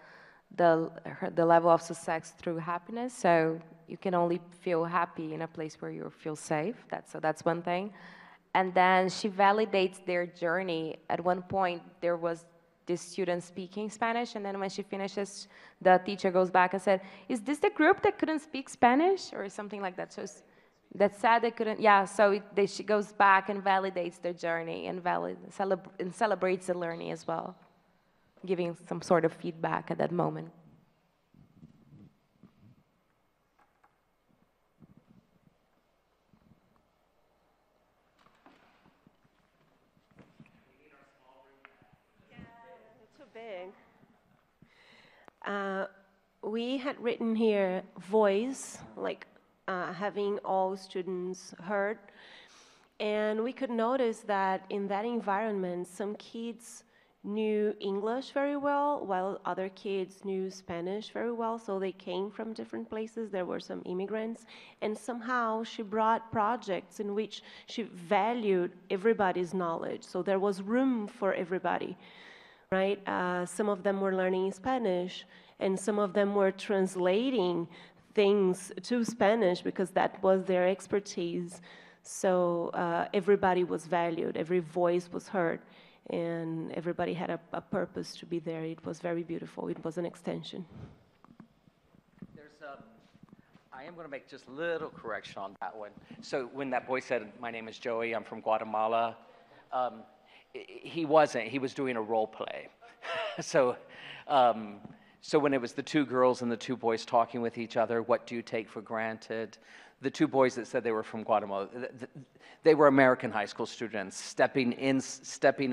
[SPEAKER 2] level of success through happiness. So you can only feel happy in a place where you feel safe. That's one thing. And then she validates their journey. At one point, there was this student speaking Spanish, and then when she finishes, the teacher goes back and said, "Is this the group that couldn't speak Spanish?" or something like that. So that said they couldn't, yeah, so she goes back and validates their journey and celebrates the learning as well, giving some sort of feedback at that moment.
[SPEAKER 7] Too big. We had written here voice, like having all students heard, and we could notice that in that environment, some kids knew English very well, while other kids knew Spanish very well, so they came from different places. There were some immigrants, and somehow she brought projects in which she valued everybody's knowledge, so there was room for everybody. Right? Some of them were learning Spanish, and some of them were translating things to Spanish because that was their expertise. So everybody was valued, every voice was heard, and everybody had a purpose to be there. It was very beautiful. It was an extension.
[SPEAKER 1] I am going to make just a little correction on that one. So when that boy said, "My name is Joey, I'm from Guatemala," he wasn't. He was doing a role play. So when it was the two girls and the two boys talking with each other, what do you take for granted? The two boys that said they were from Guatemala, they were American high school students stepping in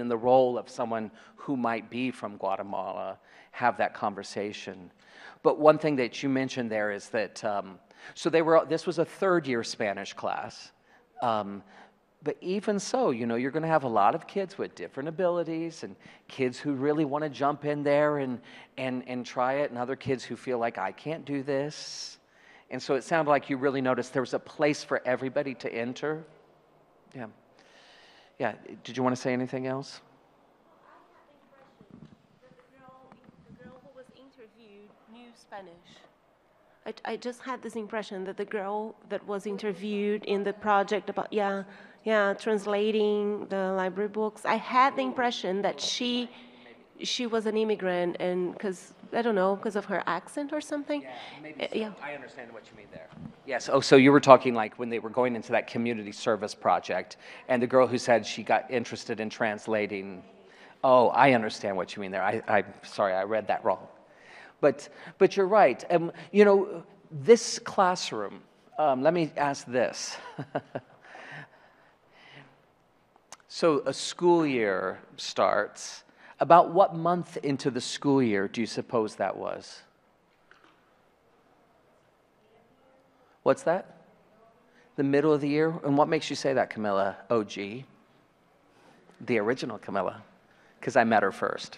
[SPEAKER 1] the role of someone who might be from Guatemala, have that conversation. But one thing that you mentioned there is that, this was a third-year Spanish class. But even so, you're going to have a lot of kids with different abilities, and kids who really want to jump in there and try it, and other kids who feel like, I can't do this. And so it sounded like you really noticed there was a place for everybody to enter. Yeah. Yeah. Did you want to say anything else?
[SPEAKER 7] The girl who was interviewed knew Spanish. I just had this impression that the girl that was interviewed in the project about, translating the library books, I had the impression that she was an immigrant, and because, I don't know, because of her accent or something.
[SPEAKER 1] Yeah, maybe so. Yeah. I understand what you mean there. Yes, so you were talking like when they were going into that community service project, and the girl who said she got interested in translating. Oh, I understand what you mean there. I'm sorry, I read that wrong. But you're right. You know, this classroom, let me ask this. So a school year starts. About what month into the school year do you suppose that was? What's that? The middle of the year? And what makes you say that, Camilla? OG? The original Camilla, because I met her first.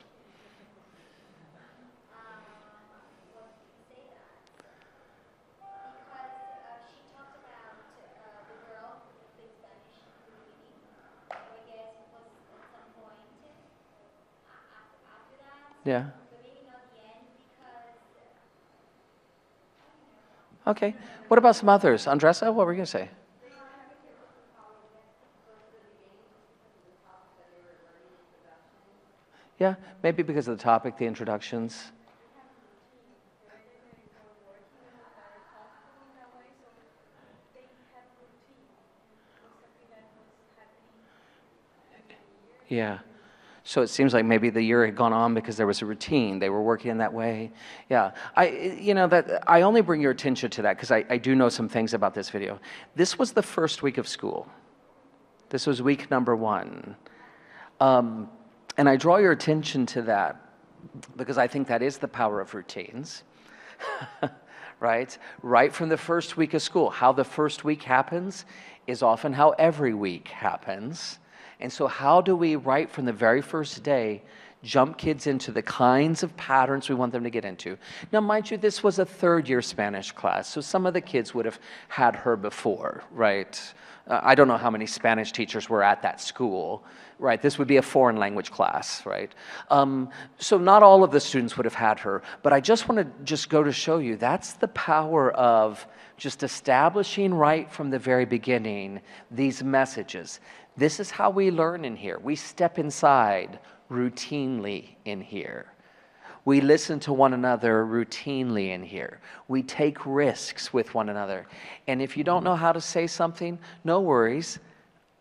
[SPEAKER 1] Yeah. Okay. What about some others? Andressa, what were you going to say? Yeah, maybe because of the topic, the introductions. Yeah. So it seems like maybe the year had gone on because there was a routine. They were working in that way. Yeah. I only bring your attention to that because I do know some things about this video. This was the first week of school. This was week number 1. And I draw your attention to that because I think that is the power of routines, right? Right from the first week of school. How the first week happens is often how every week happens. And so how do we, right from the very first day, jump kids into the kinds of patterns we want them to get into? Now, mind you, this was a third-year Spanish class, so some of the kids would have had her before, right? I don't know how many Spanish teachers were at that school, right? This would be a foreign language class, right? So not all of the students would have had her, but I just want to go to show you that's the power of just establishing right from the very beginning these messages. This is how we learn in here. We step inside routinely in here. We listen to one another routinely in here. We take risks with one another. And if you don't know how to say something, no worries.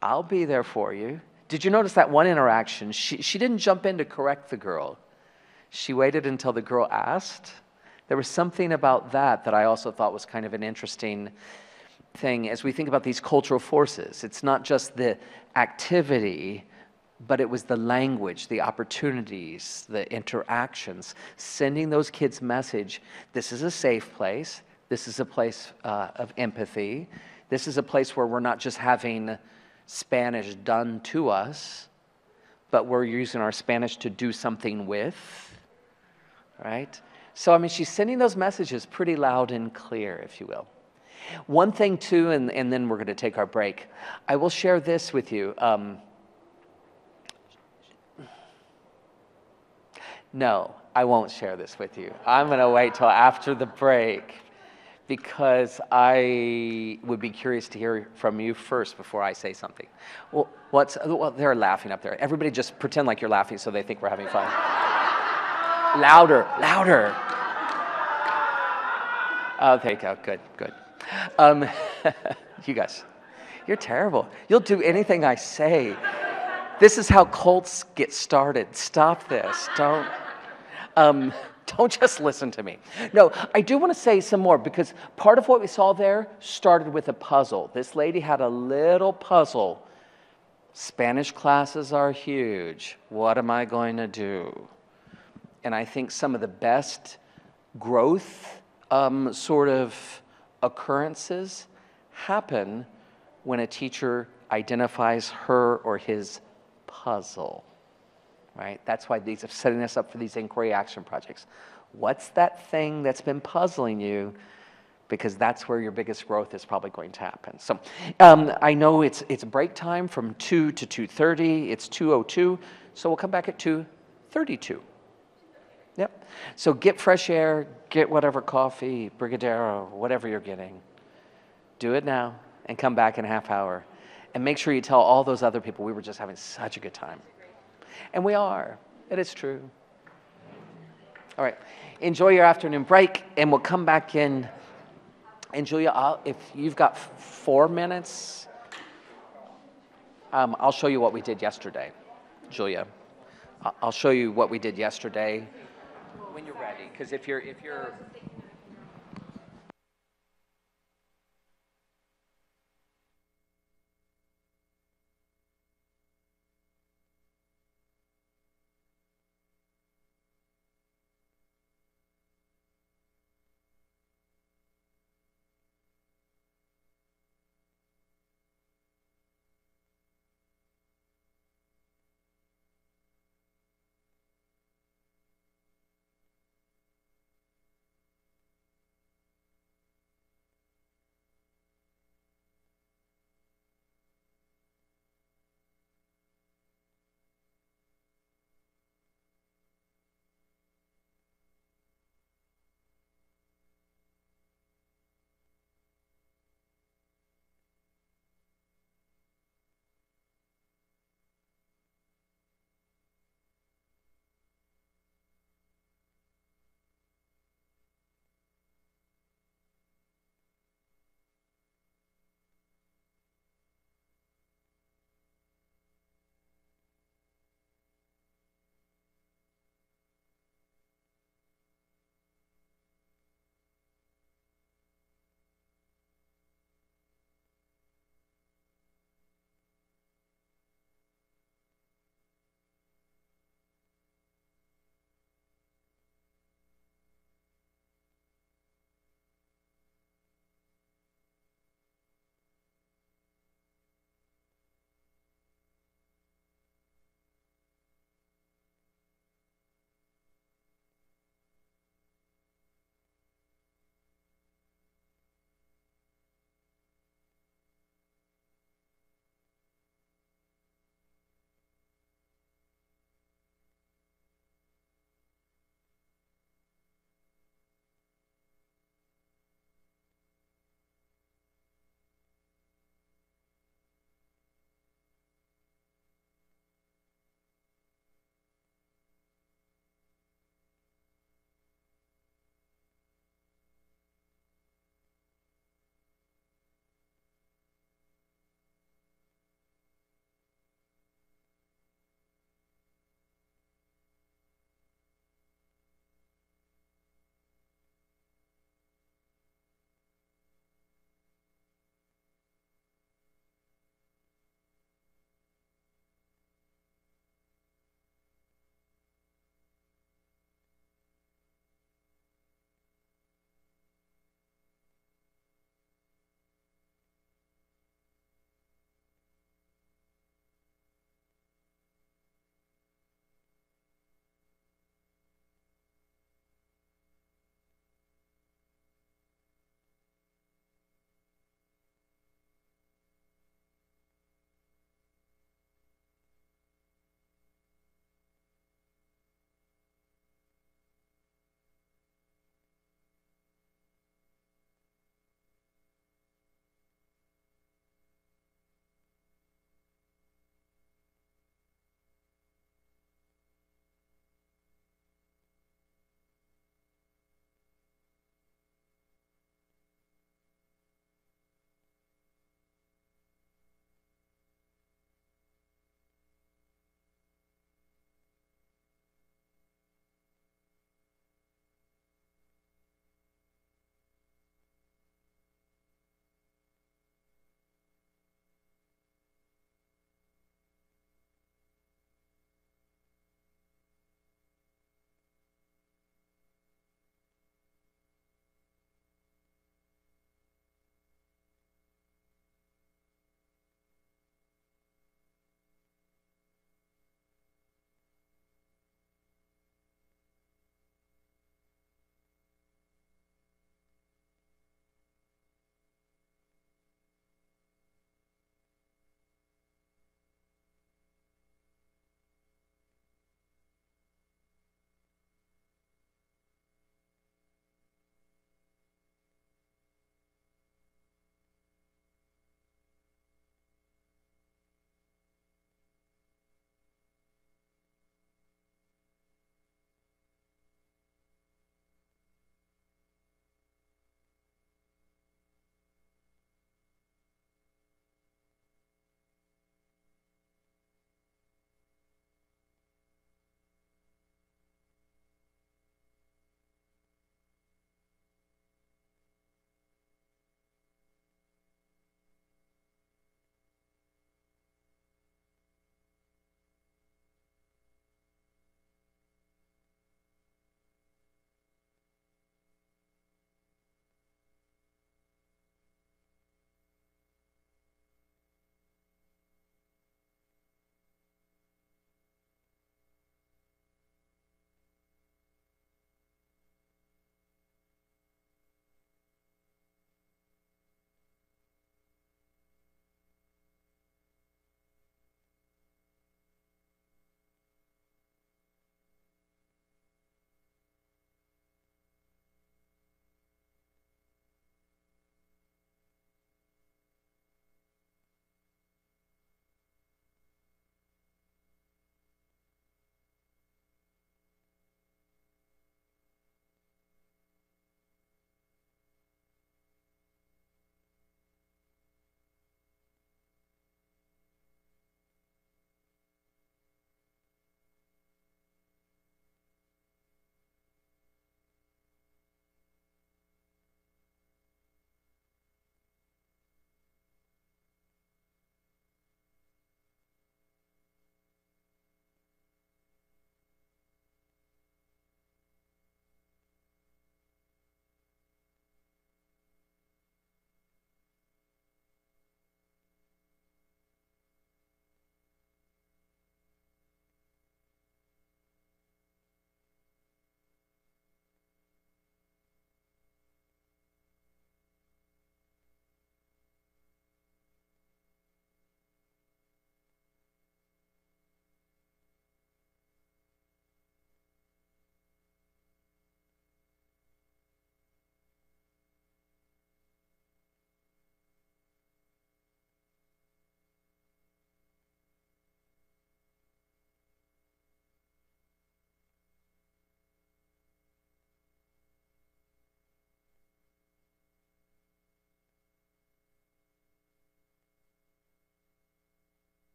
[SPEAKER 1] I'll be there for you. Did you notice that one interaction? She didn't jump in to correct the girl. She waited until the girl asked. There was something about that I also thought was kind of an interesting thing as we think about these cultural forces. It's not just the activity, but it was the language, the opportunities, the interactions, sending those kids message, this is a safe place, this is a place of empathy, this is a place where we're not just having Spanish done to us, but we're using our Spanish to do something with, right? So, I mean, she's sending those messages pretty loud and clear, if you will. One thing, too, and then we're going to take our break. I will share this with you. No, I won't share this with you. I'm going to wait till after the break because I would be curious to hear from you first before I say something. Well, they're laughing up there. Everybody just pretend like you're laughing so they think we're having fun. Louder, louder. Oh, there you go. Good, good. You guys, you're terrible. You'll do anything I say. This is how cults get started. Stop this. Don't just listen to me. No, I do want to say some more because part of what we saw there started with a puzzle. This lady had a little puzzle. Spanish classes are huge. What am I going to do? And I think some of the best growth sort of occurrences happen when a teacher identifies her or his puzzle, right? That's why these are setting us up for these inquiry action projects. What's that thing that's been puzzling you? Because that's where your biggest growth is probably going to happen. So I know it's break time from 2 to 2:30. It's 2:02, so we'll come back at 2:32. Yep. So get fresh air, get whatever coffee, Brigadero, whatever you're getting. Do it now and come back in a half hour. And make sure you tell all those other people we were just having such a good time. And we are. It is true. All right. Enjoy your afternoon break, and we'll come back in. And Julia, if you've got 4 minutes, I'll show you what we did yesterday. Julia, I'll show you what we did yesterday. when you're ready, because if you're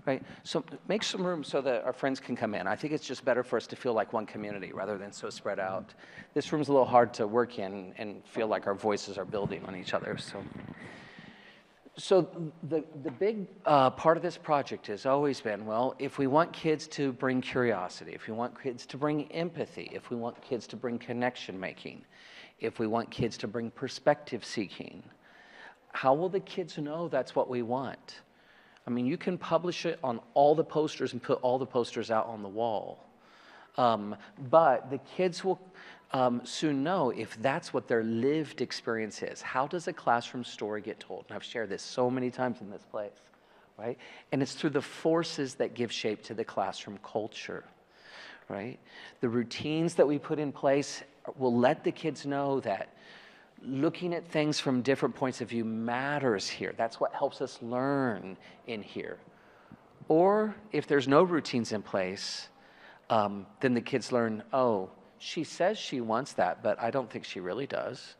[SPEAKER 1] right? So make some room so that our friends can come in. I think it's just better for us to feel like one community rather than so spread out. This room's a little hard to work in and feel like our voices are building on each other. So the big part of this project has always been, well, if we want kids to bring curiosity, if we want kids to bring empathy, if we want kids to bring connection making, if we want kids to bring perspective seeking, how will the kids know that's what we want? I mean, you can publish it on all the posters and put all the posters out on the wall. But the kids will soon know if that's what their lived experience is. How does a classroom story get told? And I've shared this so many times in this place, right? And it's through the forces that give shape to the classroom culture, right? The routines that we put in place will let the kids know that looking at things from different points of view matters here. That's what helps us learn in here. Or if there's no routines in place, then the kids learn, oh, she says she wants that, but I don't think she really does,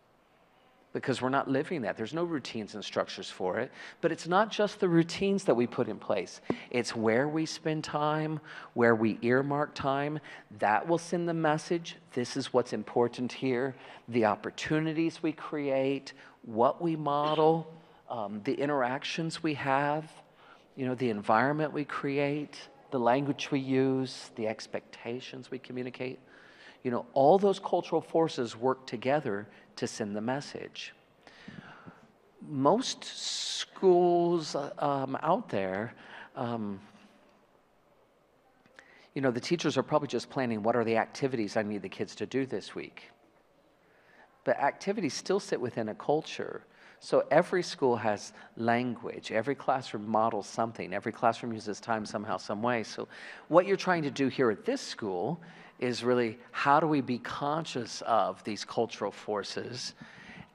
[SPEAKER 1] because we're not living that. There's no routines and structures for it. But it's not just the routines that we put in place. It's where we spend time, where we earmark time. That will send the message. This is what's important here. The opportunities we create, what we model, the interactions we have, the environment we create, the language we use, the expectations we communicate. All those cultural forces work together to send the message. Most schools out there, the teachers are probably just planning what are the activities I need the kids to do this week. But activities still sit within a culture. So every school has language. Every classroom models something. Every classroom uses time somehow, some way. So what you're trying to do here at this school is really, how do we be conscious of these cultural forces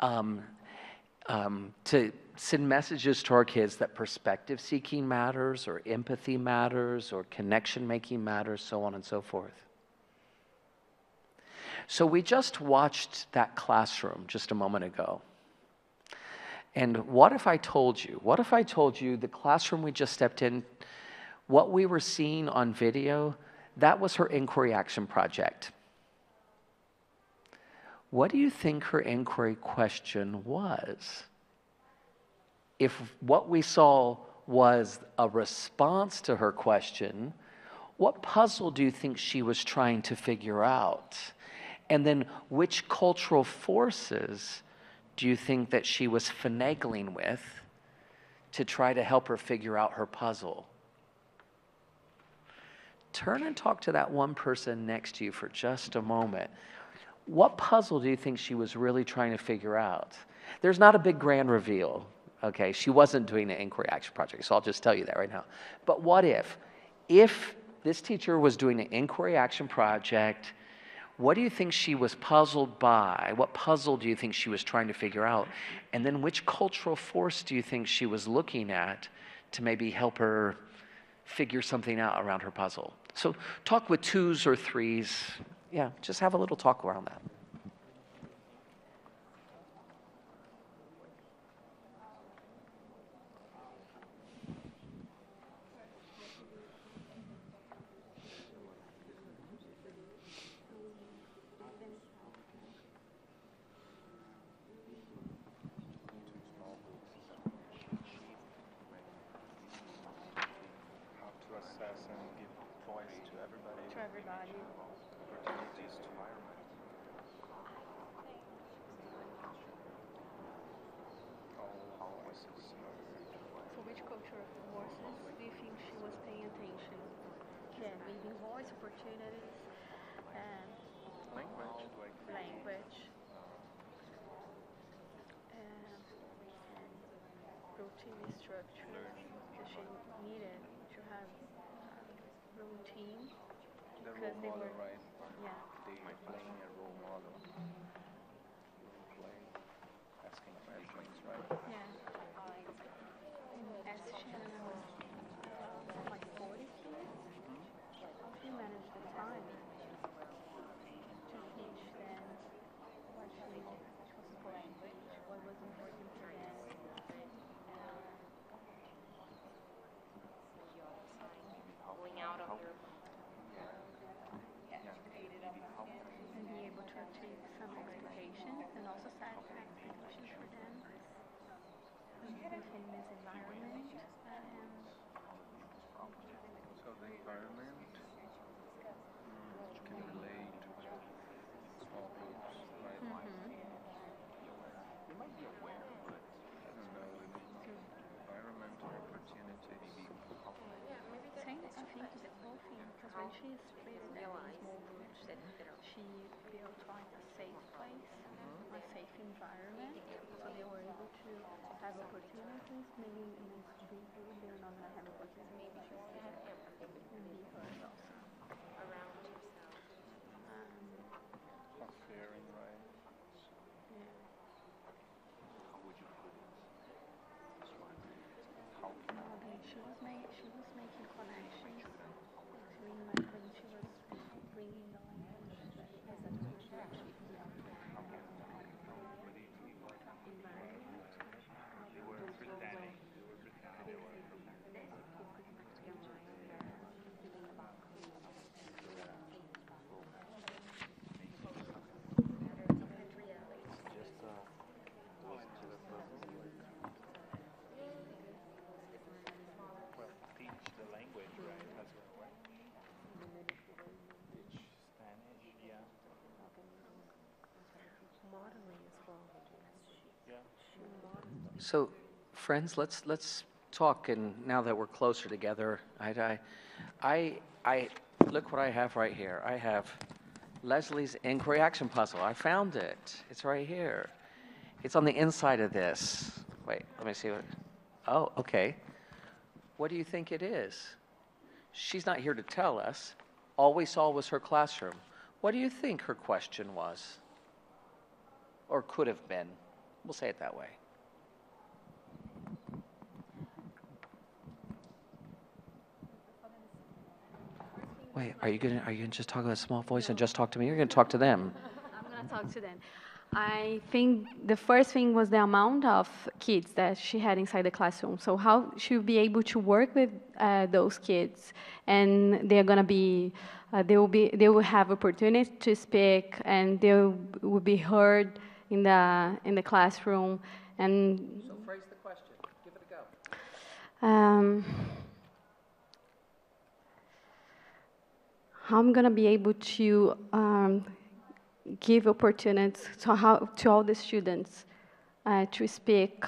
[SPEAKER 1] to send messages to our kids that perspective seeking matters, or empathy matters, or connection making matters, so on and so forth. So we just watched that classroom just a moment ago. And what if I told you the classroom we just stepped in, what we were seeing on video, that was her inquiry action project. What do you think her inquiry question was? If what we saw was a response to her question, what puzzle do you think she was trying to figure out? And then which cultural forces do you think that she was finagling with to try to help her figure out her puzzle? Turn and talk to that one person next to you for just a moment. What puzzle do you think she was really trying to figure out? There's not a big grand reveal, okay? She wasn't doing an inquiry action project, so I'll just tell you that right now. But what if this teacher was doing an inquiry action project, what do you think she was puzzled by? What puzzle do you think she was trying to figure out? And then which cultural force do you think she was looking at to maybe help her figure something out around her puzzle? So talk with 2s or 3s. Yeah, just have a little talk around that.
[SPEAKER 15] Opportunities and language and routine structure, because she needed to have routine because they were, right? Yeah. They were playing a role model. Asking questions, right? Yeah. As Shannon was like 40 kids, how she managed the time to teach them what was language, what was important for them. also set expectations for them within this environment.
[SPEAKER 5] So the environment can relate small groups, right? You might be aware, but I don't know. Environment or opportunity.
[SPEAKER 15] I think the whole thing, because when she is placed in small groups, she built like a safe place, a safe environment, so they were able to have opportunities. Maybe in this big group, they're not going to have opportunities to speak and be heard also.
[SPEAKER 5] Sharing, right?
[SPEAKER 15] Yeah.
[SPEAKER 5] How would you put it?
[SPEAKER 15] She was making connections between like when she was bringing the language as a teacher.
[SPEAKER 1] So, friends, let's talk. And now that we're closer together, I look what I have right here. I have Leslie's inquiry action puzzle. I found it. It's right here. It's on the inside of this. Wait, let me see what. Oh, okay. What do you think it is? She's not here to tell us. All we saw was her classroom. What do you think her question was? Or could have been? We'll say it that way. Wait, are you gonna just talk about small voice and just talk to me? Or you're gonna talk to them?
[SPEAKER 16] I'm going to talk to them. I think the first thing was the amount of kids that she had inside the classroom. So how she would be able to work with those kids, and they're going to be, they will have opportunity to speak, and they will be heard in the classroom. And
[SPEAKER 1] So phrase the question. Give it a go.
[SPEAKER 16] How I'm going to be able to give opportunities to all the students to speak,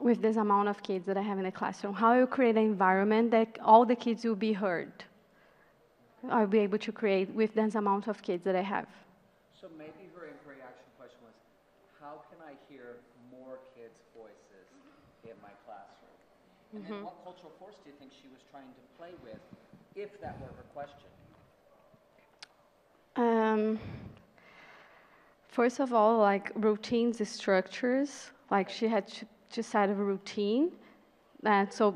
[SPEAKER 16] with this amount of kids that I have in the classroom. How I will create an environment that all the kids will be heard. I'll be able to create with this amount of kids that I have.
[SPEAKER 1] So maybe her inquiry action question was, how can I hear more kids' voices in my classroom? And then what cultural force do you think she was trying to play with, if that were her question?
[SPEAKER 16] First of all, like routines, structures, like she had to set a routine. So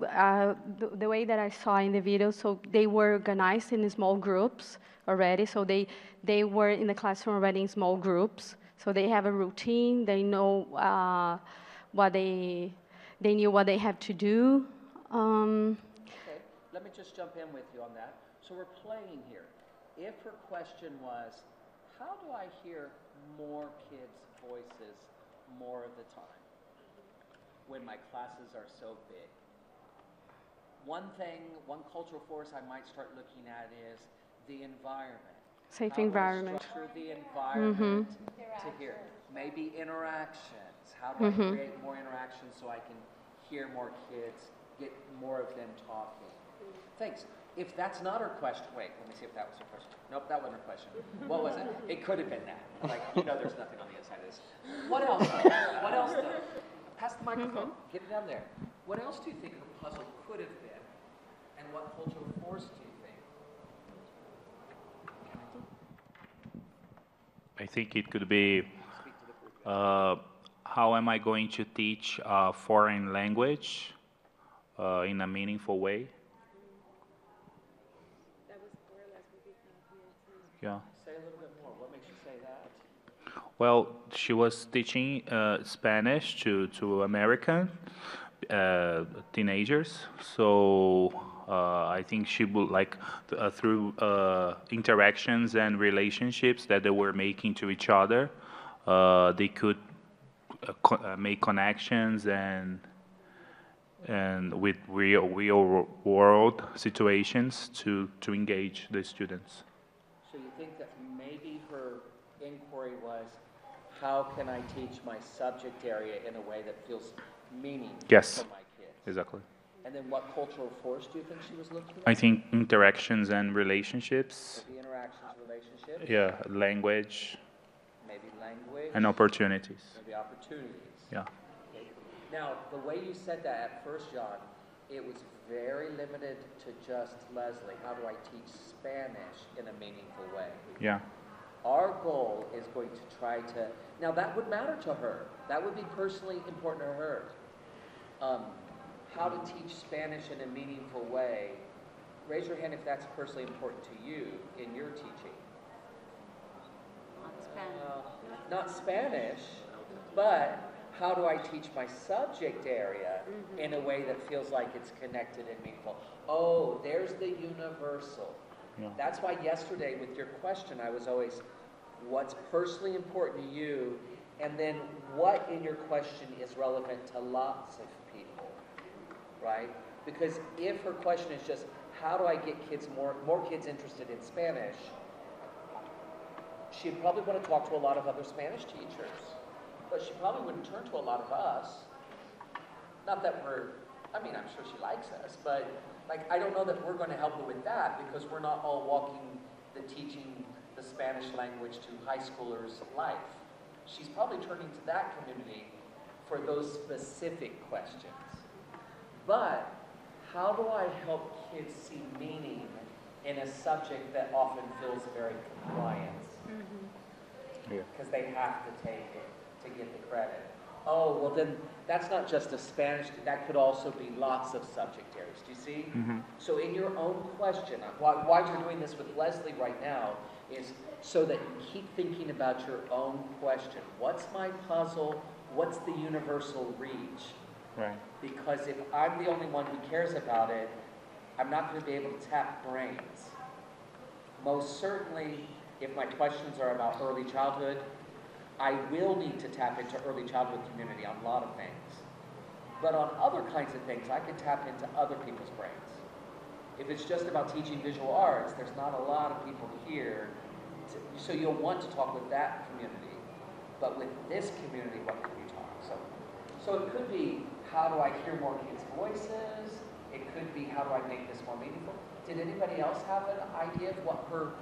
[SPEAKER 16] the way that I saw in the video, so they were organized in small groups already. So they were in the classroom already in small groups. So they have a routine. They know what they knew what they have to do.
[SPEAKER 1] Okay, let me just jump in with you on that. So we're playing here. If her question was, how do I hear more kids' voices more of the time when my classes are so big? One cultural force I might start looking at is the environment.
[SPEAKER 16] Safe
[SPEAKER 1] How
[SPEAKER 16] environment.
[SPEAKER 1] do I structure the environment to hear? Maybe interactions. How do I create more interactions so I can hear more kids, get more of them talking? Thanks. If that's not her question, wait, let me see if that was her question. Nope, that wasn't her question. What was it? It could have been that. Like, there's nothing on the inside of this. What else? What else though? Pass the microphone. Get it down there. What else do you think her puzzle could have been? And what cultural force do you think?
[SPEAKER 17] I think it could be, how am I going to teach a foreign language in a meaningful way? Yeah.
[SPEAKER 1] Say a little bit more. What makes you say that?
[SPEAKER 17] Well, she was teaching Spanish to American teenagers. So I think she would like through interactions and relationships that they were making to each other, they could make connections and with real world situations to engage the students.
[SPEAKER 1] So you think that maybe her inquiry was, how can I teach my subject area in a way that feels meaningful
[SPEAKER 17] Yes,
[SPEAKER 1] for my kids?
[SPEAKER 17] exactly.
[SPEAKER 1] And then what cultural force do you think she was looking at?
[SPEAKER 17] I think interactions and relationships.
[SPEAKER 1] Maybe interactions, relationships?
[SPEAKER 17] Yeah, language.
[SPEAKER 1] Maybe language.
[SPEAKER 17] And opportunities.
[SPEAKER 1] Maybe opportunities.
[SPEAKER 17] Yeah.
[SPEAKER 1] Okay. Now, the way you said that at first, John, it was very limited to just Leslie. How do I teach Spanish in a meaningful way?
[SPEAKER 17] Yeah.
[SPEAKER 1] Our goal is going to try to, now that would matter to her. That would be personally important to her. How to teach Spanish in a meaningful way. Raise your hand if that's personally important to you in your teaching. Not Spanish, but how do I teach my subject area in a way that feels like it's connected and meaningful? Oh, there's the universal.
[SPEAKER 17] Yeah.
[SPEAKER 1] That's why yesterday with your question, I was always, what's personally important to you, and then what in your question is relevant to lots of people, right? Because if her question is just, how do I get kids more kids interested in Spanish, she'd probably want to talk to a lot of other Spanish teachers, but she probably wouldn't turn to a lot of us. Not that I'm sure she likes us, but like, I don't know that we're going to help her with that because we're not all walking the teaching the Spanish language to high schoolers' life. She's probably turning to that community for those specific questions. But how do I help kids see meaning in a subject that often feels very compliant? Because they have to take it to get the credit. Oh, well then, that's not just a Spanish, that could also be lots of subject areas, do you see? So in your own question, why you're doing this with Leslie right now is so that you keep thinking about your own question. What's my puzzle? What's the universal reach?
[SPEAKER 17] Right.
[SPEAKER 1] Because if I'm the only one who cares about it, I'm not going to be able to tap brains. Most certainly, if my questions are about early childhood, I will need to tap into early childhood community on a lot of things. But on other kinds of things, I can tap into other people's brains. If it's just about teaching visual arts, there's not a lot of people here, so you'll want to talk with that community. But with this community, what can you talk? So it could be, how do I hear more kids' voices? It could be, how do I make this more meaningful? Did anybody else have an idea of what her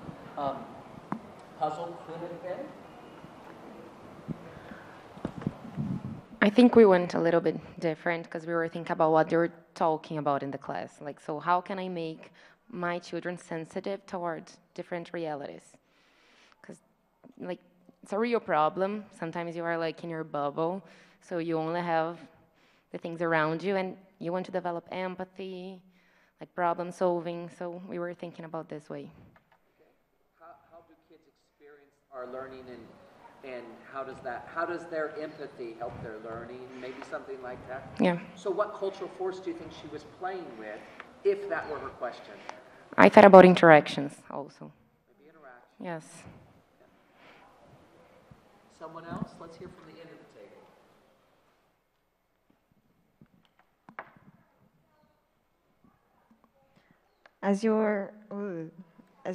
[SPEAKER 1] puzzle could have been?
[SPEAKER 2] I think we went a little bit different because we were thinking about what they were talking about in the class. Like, so how can I make my children sensitive towards different realities? Because, like, it's a real problem. Sometimes you are, like, in your bubble, so you only have the things around you, and you want to develop empathy, like problem solving. So we were thinking about this way.
[SPEAKER 1] How do kids experience our learning, and how does their empathy help their learning? Maybe something like that?
[SPEAKER 2] Yeah.
[SPEAKER 1] So what cultural force do you think she was playing with, if that were her question?
[SPEAKER 2] I thought about interactions also.
[SPEAKER 1] Maybe interactions.
[SPEAKER 2] Yes.
[SPEAKER 1] Someone else? Let's hear from the end of the table.
[SPEAKER 18] As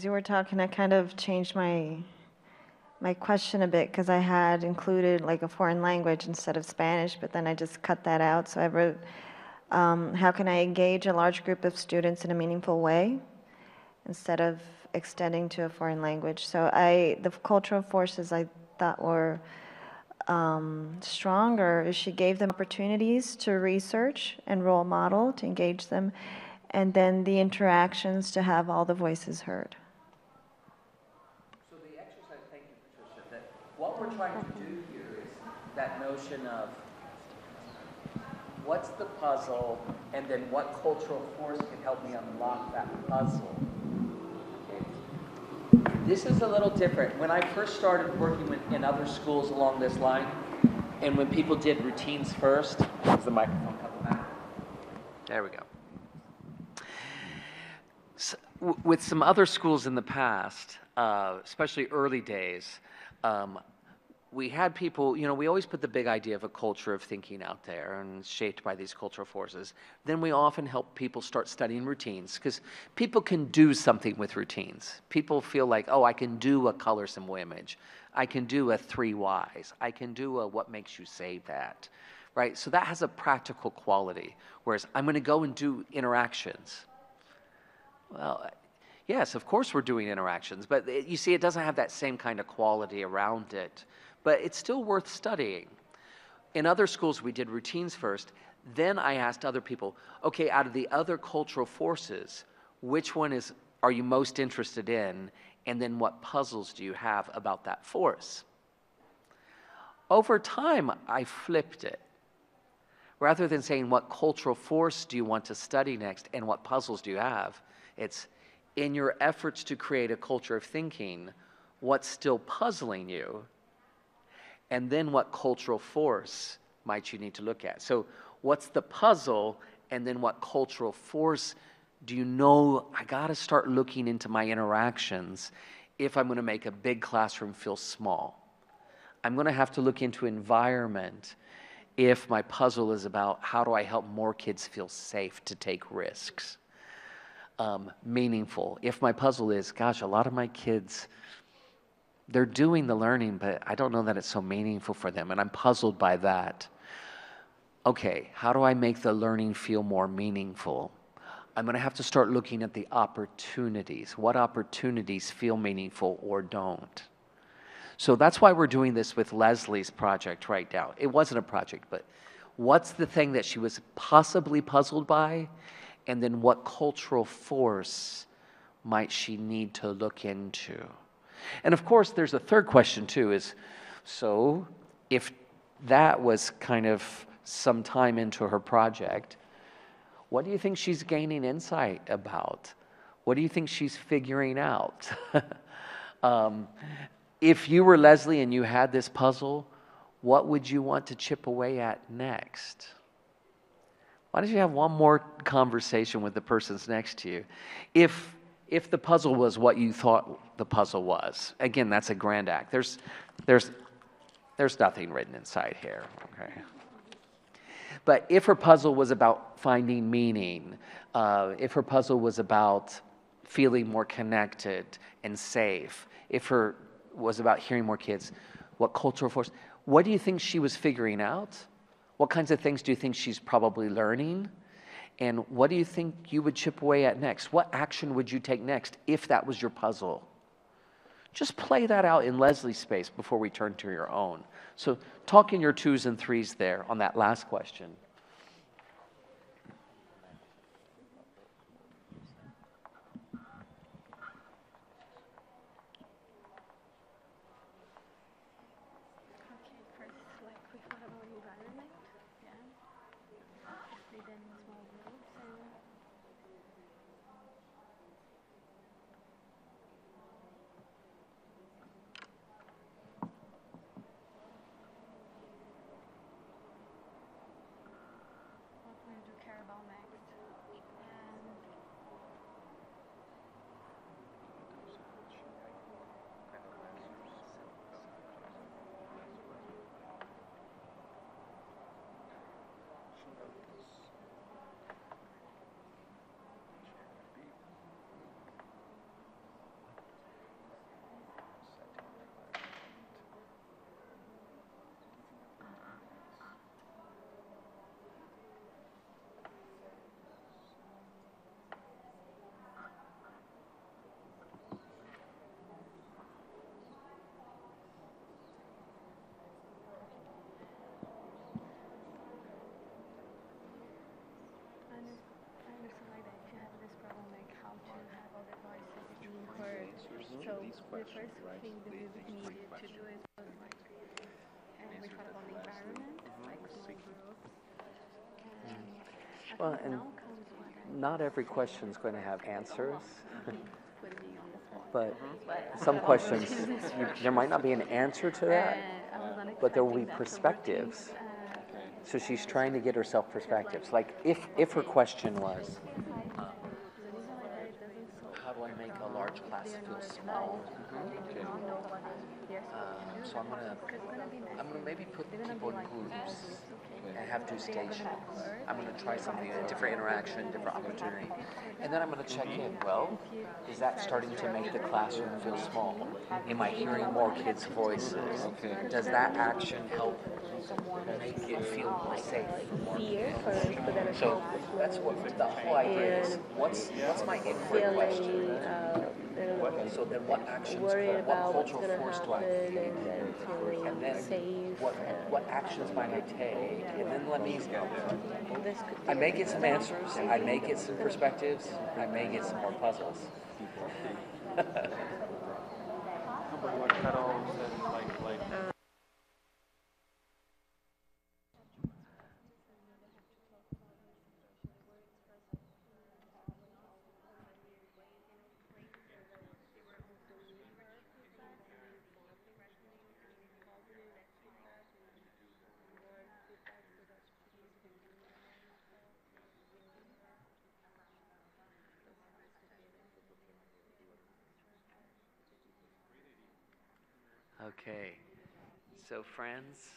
[SPEAKER 18] you were talking, I kind of changed my question a bit because I had included like a foreign language instead of Spanish, but then I just cut that out. So I wrote, how can I engage a large group of students in a meaningful way instead of extending to a foreign language. So the cultural forces I thought were stronger is she gave them opportunities to research and role model, to engage them, and then the interactions to have all the voices heard.
[SPEAKER 1] So the exercise, thank you, Patricia, that what we're trying to do here is that notion of what's the puzzle, and then what cultural force can help me unlock that puzzle. Okay. This is a little different. When I first started working in other schools along this line, and when people did routines first, does the microphone come back? There we go. with some other schools in the past, especially early days, we had people, you know, we always put the big idea of a culture of thinking out there and it's shaped by these cultural forces. Then we often help people start studying routines because people can do something with routines. People feel like, oh, I can do a color symbol image. I can do a 3 whys. I can do a what makes you say that, right? So that has a practical quality, whereas I'm going to go and do interactions. Well, yes, of course we're doing interactions, but you see, it doesn't have that same kind of quality around it. But it's still worth studying. In other schools, we did routines first. Then I asked other people, okay, out of the other cultural forces, which one are you most interested in? And then what puzzles do you have about that force? Over time, I flipped it. Rather than saying what cultural force do you want to study next and what puzzles do you have, it's in your efforts to create a culture of thinking, what's still puzzling you? And then what cultural force might you need to look at? So what's the puzzle, and then what cultural force do you know I got to start looking into my interactions if I'm going to make a big classroom feel small? I'm going to have to look into environment if my puzzle is about how do I help more kids feel safe to take risks. Meaningful. If my puzzle is, gosh, a lot of my kids, they're doing the learning, but I don't know that it's so meaningful for them, and I'm puzzled by that. Okay, how do I make the learning feel more meaningful? I'm going to have to start looking at the opportunities. What opportunities feel meaningful or don't? So that's why we're doing this with Leslie's project right now. It wasn't a project, but what's the thing that she was possibly puzzled by? And then what cultural force might she need to look into? And of course, there's a third question too, is, so if that was kind of some time into her project, what do you think she's gaining insight about? What do you think she's figuring out? If you were Leslie and you had this puzzle, what would you want to chip away at next? Why don't you have one more conversation with the persons next to you? If the puzzle was what you thought the puzzle was, again, that's a grand act. There's nothing written inside here, okay? But if her puzzle was about finding meaning, if her puzzle was about feeling more connected and safe, if her was about hearing more kids, what cultural force, what do you think she was figuring out? What kinds of things do you think she's probably learning? And what do you think you would chip away at next? What action would you take next if that was your puzzle? Just play that out in Leslie's space before we turn to your own. So talk in your 2s and 3s there on that last question.
[SPEAKER 16] So the first thing that we would need to do is like, and we talk about the environment, like small groups.
[SPEAKER 1] Well, and not every question is going to have answers. But some questions, there might not be an answer to that, but there will be perspectives. So she's trying to get herself perspectives. Like if her question was, how do large class feels small. So I'm gonna maybe put people in groups and have do stations. I'm gonna try something, a different interaction, different opportunity. And then I'm gonna check in, well, is that starting to make the classroom feel small? Am I hearing more kids' voices? Does that action help make it feel more safe? So that's what the whole idea is. What's my inquiry question? So then what actions, what cultural force do I take? And then what actions might I take? And then let me, I may get some answers, I may get some perspectives, I may get some more puzzles. Okay, so friends,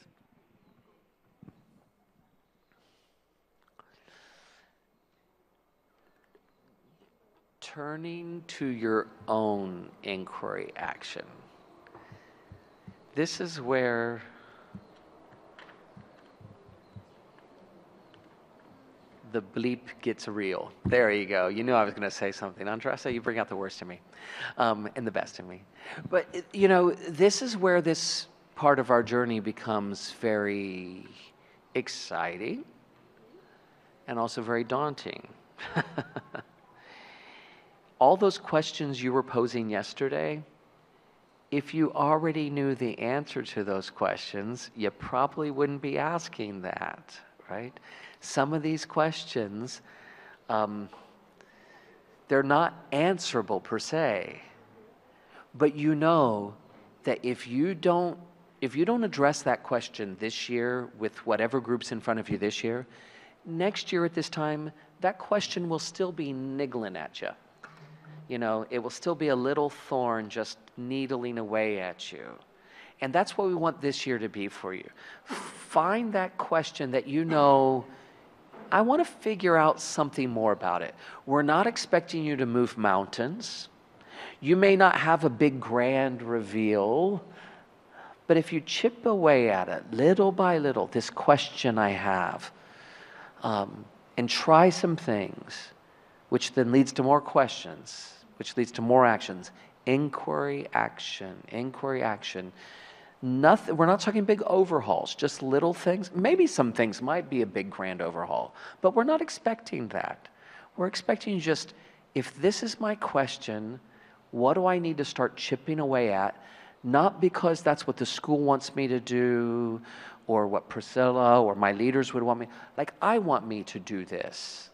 [SPEAKER 1] turning to your own inquiry action. This is where the bleep gets real. There you go. You knew I was going to say something. Andressa, you bring out the worst in me and the best in me. But, this is where this part of our journey becomes very exciting and also very daunting. All those questions you were posing yesterday, if you already knew the answer to those questions, you probably wouldn't be asking that, right? Some of these questions, they're not answerable per se, but you know that if you don't address that question this year with whatever group's in front of you this year, next year at this time, that question will still be niggling at you. It will still be a little thorn just needling away at you. And that's what we want this year to be for you. Find that question that I want to figure out something more about it. We're not expecting you to move mountains. You may not have a big grand reveal, but if you chip away at it little by little, this question I have, and try some things, which then leads to more questions, which leads to more actions. Inquiry, action, inquiry, action. Nothing, we're not talking big overhauls, just little things. Maybe some things might be a big grand overhaul, but we're not expecting that. We're expecting just, if this is my question, what do I need to start chipping away at? Not because that's what the school wants me to do, or what Priscilla or my leaders would want me. Like, I want me to do this.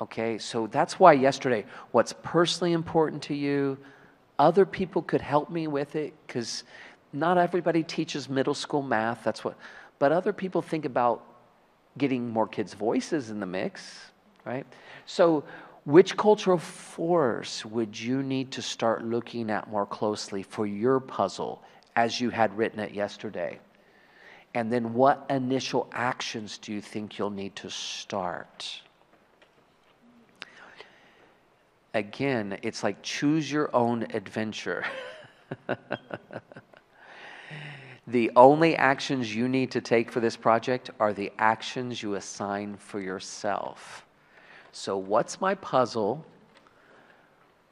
[SPEAKER 1] Okay, so that's why yesterday, what's personally important to you, other people could help me with it, because not everybody teaches middle school math, but other people think about getting more kids' voices in the mix, right? So which cultural force would you need to start looking at more closely for your puzzle as you had written it yesterday? And then what initial actions do you think you'll need to start? Again, it's like choose your own adventure. The only actions you need to take for this project are the actions you assign for yourself. So what's my puzzle?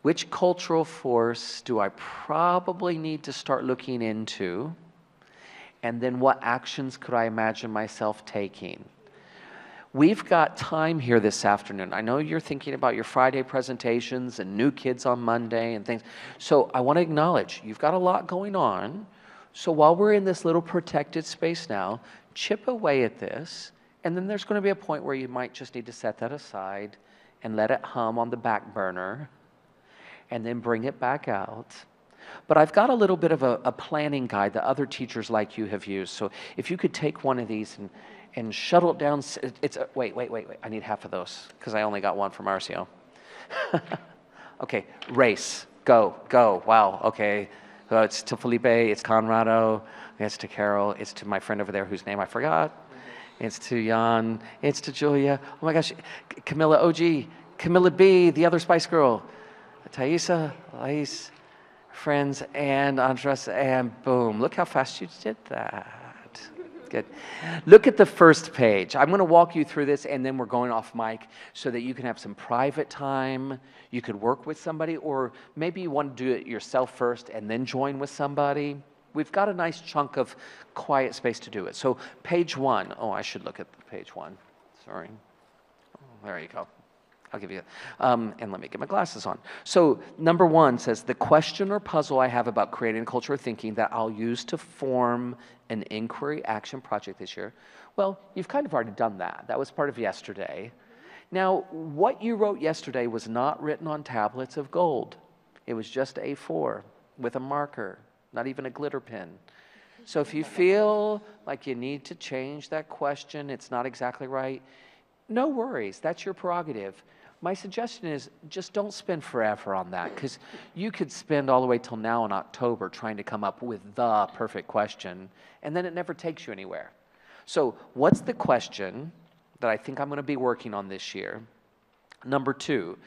[SPEAKER 1] Which cultural force do I probably need to start looking into? And then what actions could I imagine myself taking? We've got time here this afternoon. I know you're thinking about your Friday presentations and new kids on Monday and things. So I want to acknowledge you've got a lot going on. So while we're in this little protected space now, chip away at this, and then there's going to be a point where you might just need to set that aside and let it hum on the back burner, and then bring it back out. But I've got a little bit of a planning guide that other teachers like you have used. So if you could take one of these and shuttle it down, wait, I need half of those, because I only got one from Marcio. Okay, race. Go. Wow, okay. It's to Felipe, it's Conrado, it's to Carol, it's to my friend over there whose name I forgot. It's to Jan, it's to Julia. Oh my gosh, Camilla OG, Camilla B, the other Spice Girl, Thaisa, Lais, friends, and Andres, and boom. Look how fast you did that. Good. Look at the first page. I'm going to walk you through this, and then we're going off mic so that you can have some private time. You could work with somebody, or maybe you want to do it yourself first and then join with somebody. We've got a nice chunk of quiet space to do it. So page 1. Oh, I should look at page 1. Sorry. Oh, there you go. I'll give you, and let me get my glasses on. So number 1 says, the question or puzzle I have about creating a culture of thinking that I'll use to form an inquiry action project this year. Well, you've kind of already done that. That was part of yesterday. Now, what you wrote yesterday was not written on tablets of gold. It was just A4 with a marker, not even a glitter pen. So if you feel like you need to change that question, it's not exactly right, no worries, that's your prerogative. My suggestion is just don't spend forever on that, because you could spend all the way till now in October trying to come up with the perfect question, and then it never takes you anywhere. So what's the question that I think I'm going to be working on this year? Number 2,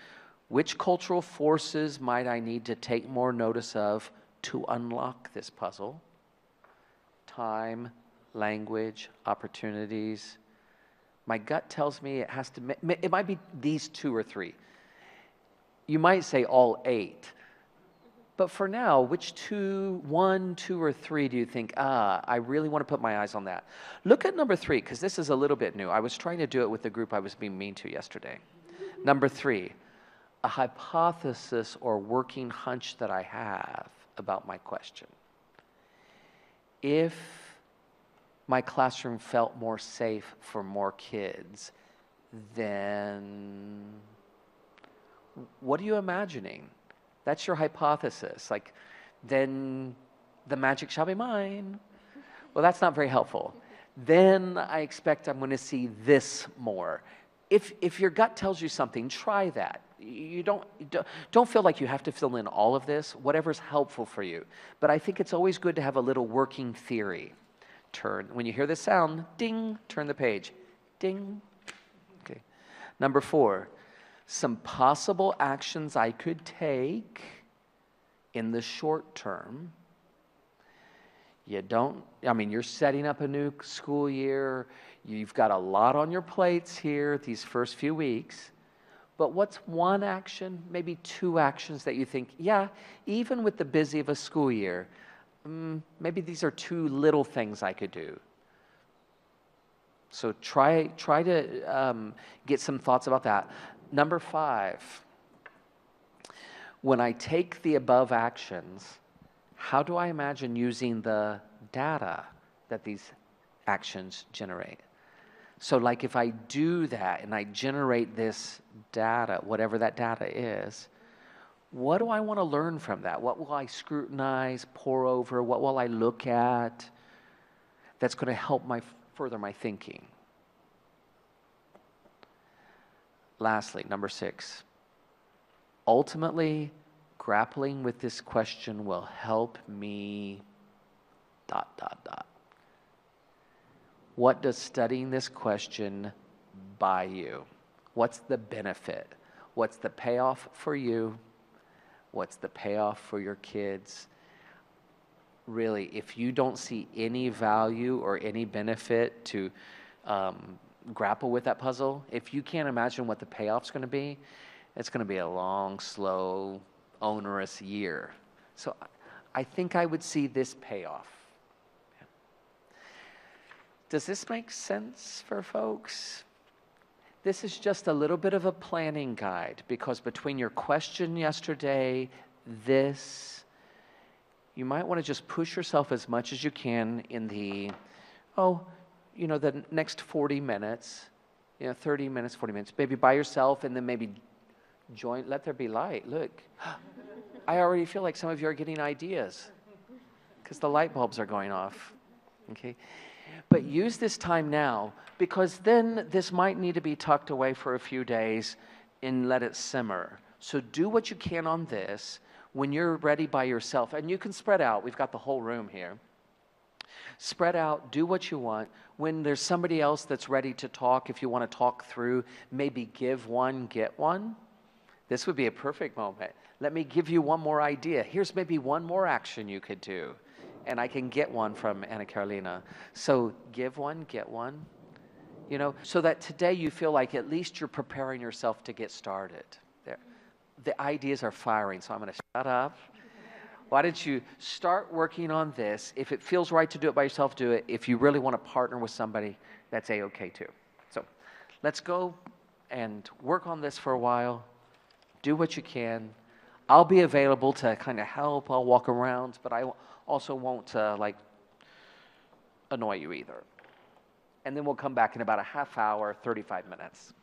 [SPEAKER 1] which cultural forces might I need to take more notice of to unlock this puzzle? Time, language, opportunities. My gut tells me it has to, it might be these 2 or 3. You might say all 8. But for now, which 1, 2, or 3 do you think, I really want to put my eyes on that? Look at number 3, because this is a little bit new. I was trying to do it with the group I was being mean to yesterday. Number 3, a hypothesis or working hunch that I have about my question. If my classroom felt more safe for more kids, then what are you imagining? That's your hypothesis. Like, then the magic shall be mine. Well, that's not very helpful. Then I expect I'm going to see this more. If your gut tells you something, try that. You don't feel like you have to fill in all of this, whatever's helpful for you. But I think it's always good to have a little working theory. When you hear the sound, ding, turn the page. Ding. Okay. Number 4, some possible actions I could take in the short term. You're setting up a new school year. You've got a lot on your plates here these first few weeks. But what's one action, maybe 2 actions that you think, yeah, even with the busy of a school year, maybe these are 2 little things I could do. So try to get some thoughts about that. Number 5, when I take the above actions, how do I imagine using the data that these actions generate? So like if I do that and I generate this data, whatever that data is, what do I want to learn from that? What will I scrutinize, pore over? What will I look at that's going to help further my thinking? Lastly, number 6, ultimately, grappling with this question will help me ... What does studying this question buy you? What's the benefit? What's the payoff for you? What's the payoff for your kids? Really, if you don't see any value or any benefit to grapple with that puzzle, if you can't imagine what the payoff's going to be, it's going to be a long, slow, onerous year. So I think I would see this payoff. Does this make sense for folks? This is just a little bit of a planning guide, because between your question yesterday, you might want to just push yourself as much as you can in the next 40 minutes, 30 minutes, 40 minutes, maybe by yourself, and then maybe let there be light. Look, I already feel like some of you are getting ideas because the light bulbs are going off, okay? But use this time now, because then this might need to be tucked away for a few days and let it simmer. So do what you can on this. when you're ready by yourself, and you can spread out, we've got the whole room here. Spread out, do what you want. When there's somebody else that's ready to talk, if you want to talk through, maybe give one, get one. This would be a perfect moment. Let me give you one more idea. Here's maybe one more action you could do. And I can get one from Ana Carolina. So give one, get one. You know, so that today you feel like at least you're preparing yourself to get started. There. The ideas are firing, so I'm going to shut up. Why don't you start working on this? If it feels right to do it by yourself, do it. If you really want to partner with somebody, that's A-okay too. So let's go and work on this for a while. Do what you can. I'll be available to kind of help. I'll walk around, but I also won't like annoy you either. And then we'll come back in about a half hour, 35 minutes.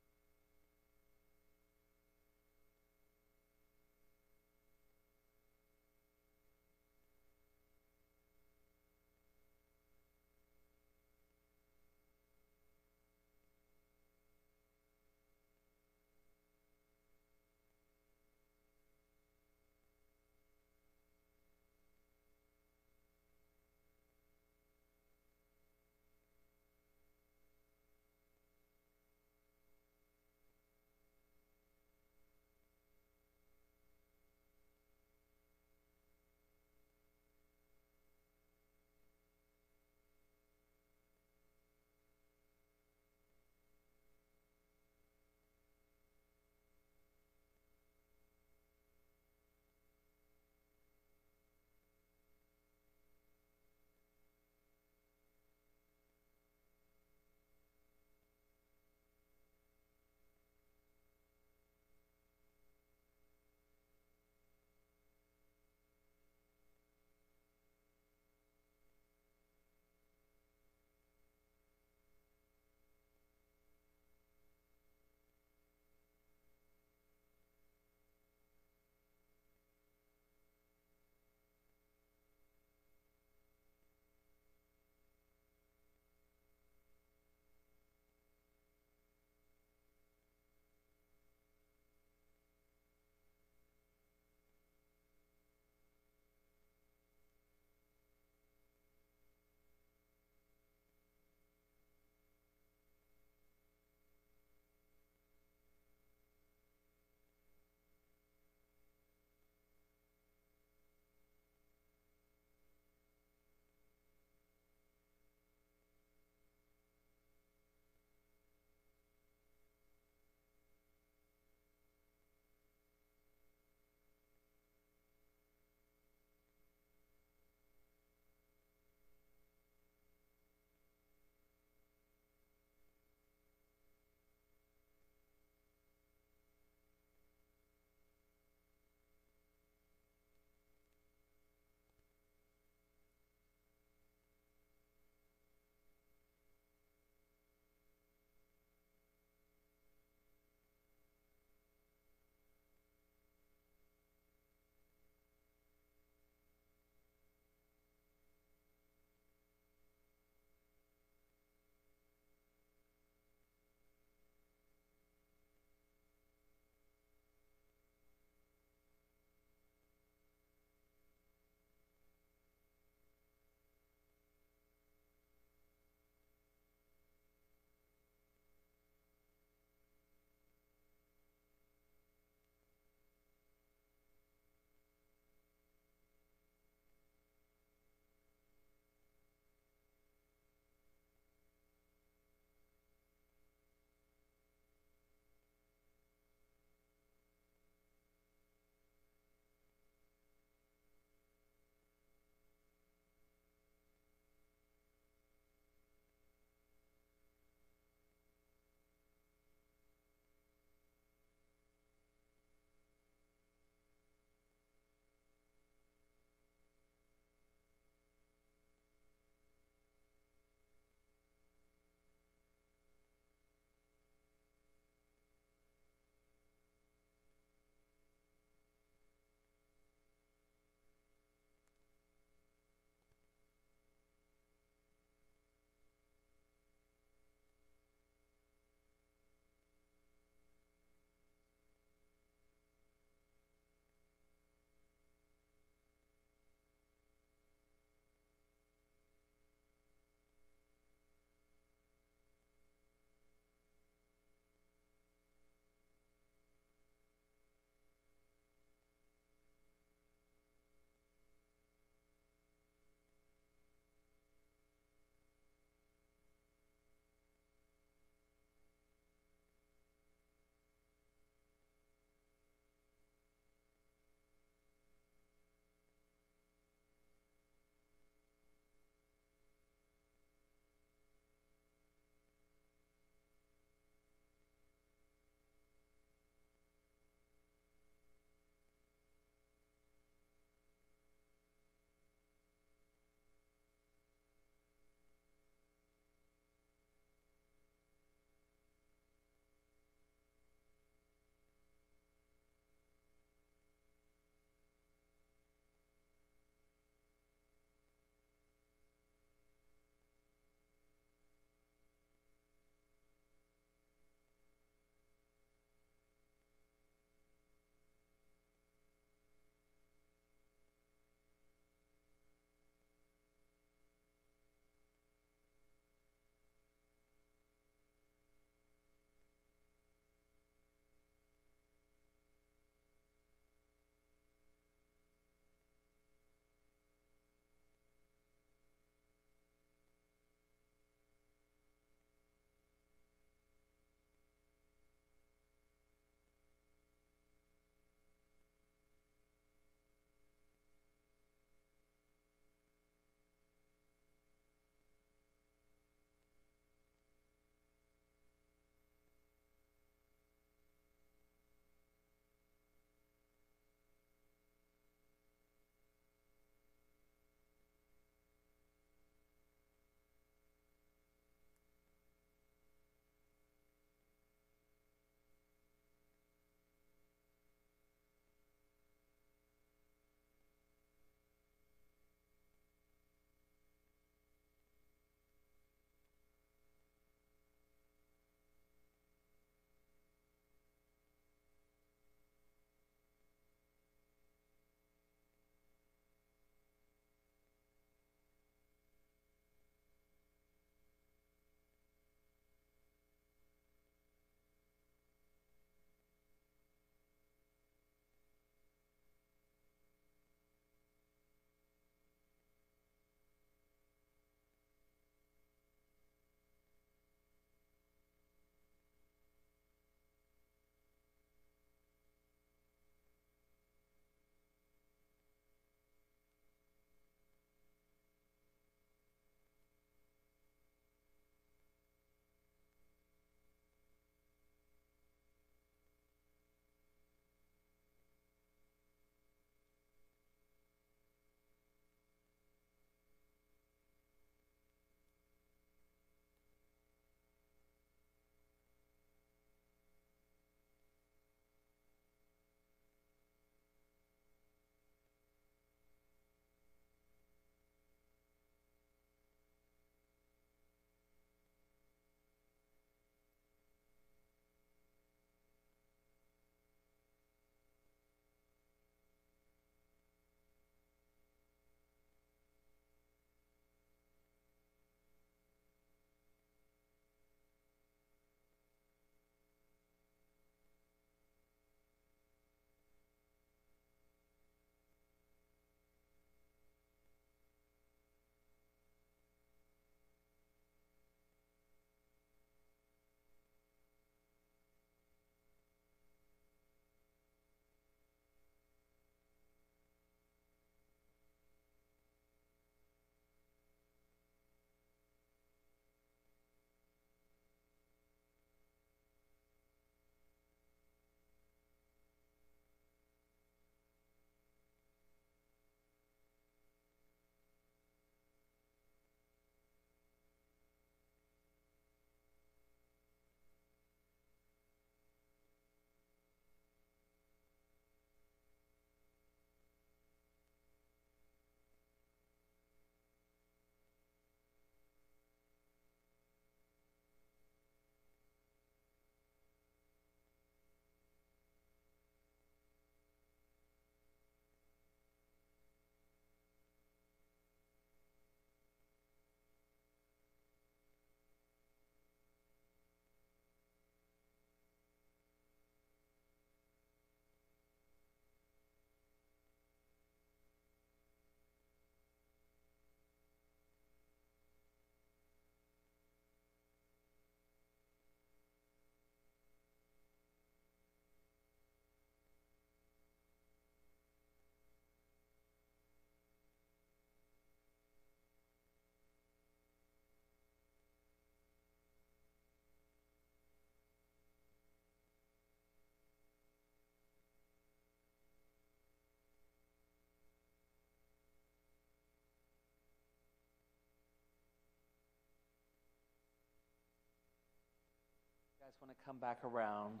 [SPEAKER 1] want to come back around.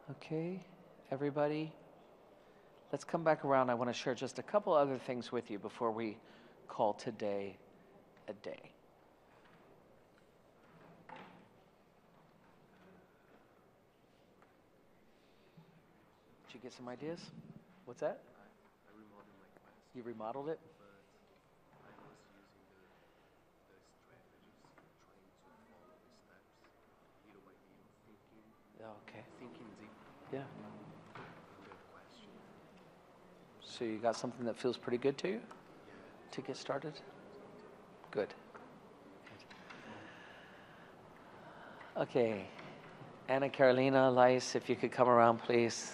[SPEAKER 1] Okay, everybody, let's come back around. I want to share just a couple other things with you before we call today a day. Did you get some ideas? What's that?
[SPEAKER 19] I remodeled my class.
[SPEAKER 1] You remodeled it?
[SPEAKER 19] But I was using the strategies, trying to follow the steps, little by little,
[SPEAKER 1] Okay.
[SPEAKER 19] thinking deep.
[SPEAKER 1] Yeah.
[SPEAKER 19] Under question.
[SPEAKER 1] So you got something that feels pretty good to you to get started? Good. Okay. Anna Carolina, Lice, if you could come around, please.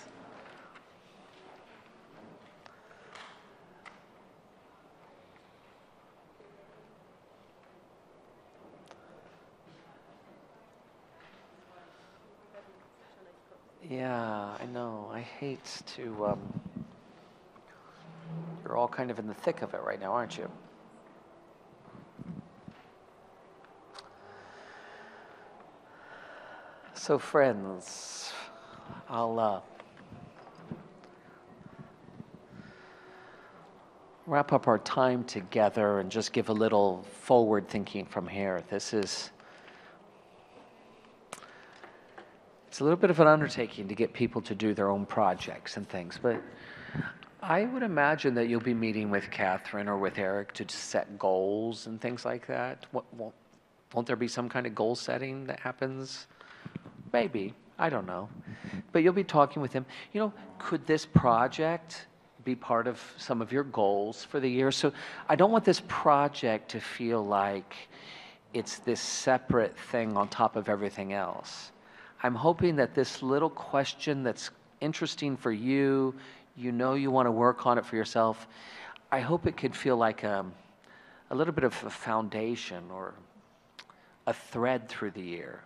[SPEAKER 1] Yeah, I know. I hate to, you're all kind of in the thick of it right now, aren't you? So friends, I'll wrap up our time together and just give a little forward thinking from here. It's a little bit of an undertaking to get people to do their own projects and things, but I would imagine that you'll be meeting with Catherine or with Eric to set goals and things like that. Won't there be some kind of goal setting that happens? Maybe, I don't know. But you'll be talking with him. You know, could this project be part of some of your goals for the year? So I don't want this project to feel like it's this separate thing on top of everything else. I'm hoping that this little question that's interesting for you, you know you want to work on it for yourself, I hope it could feel like a little bit of a foundation or a thread through the year.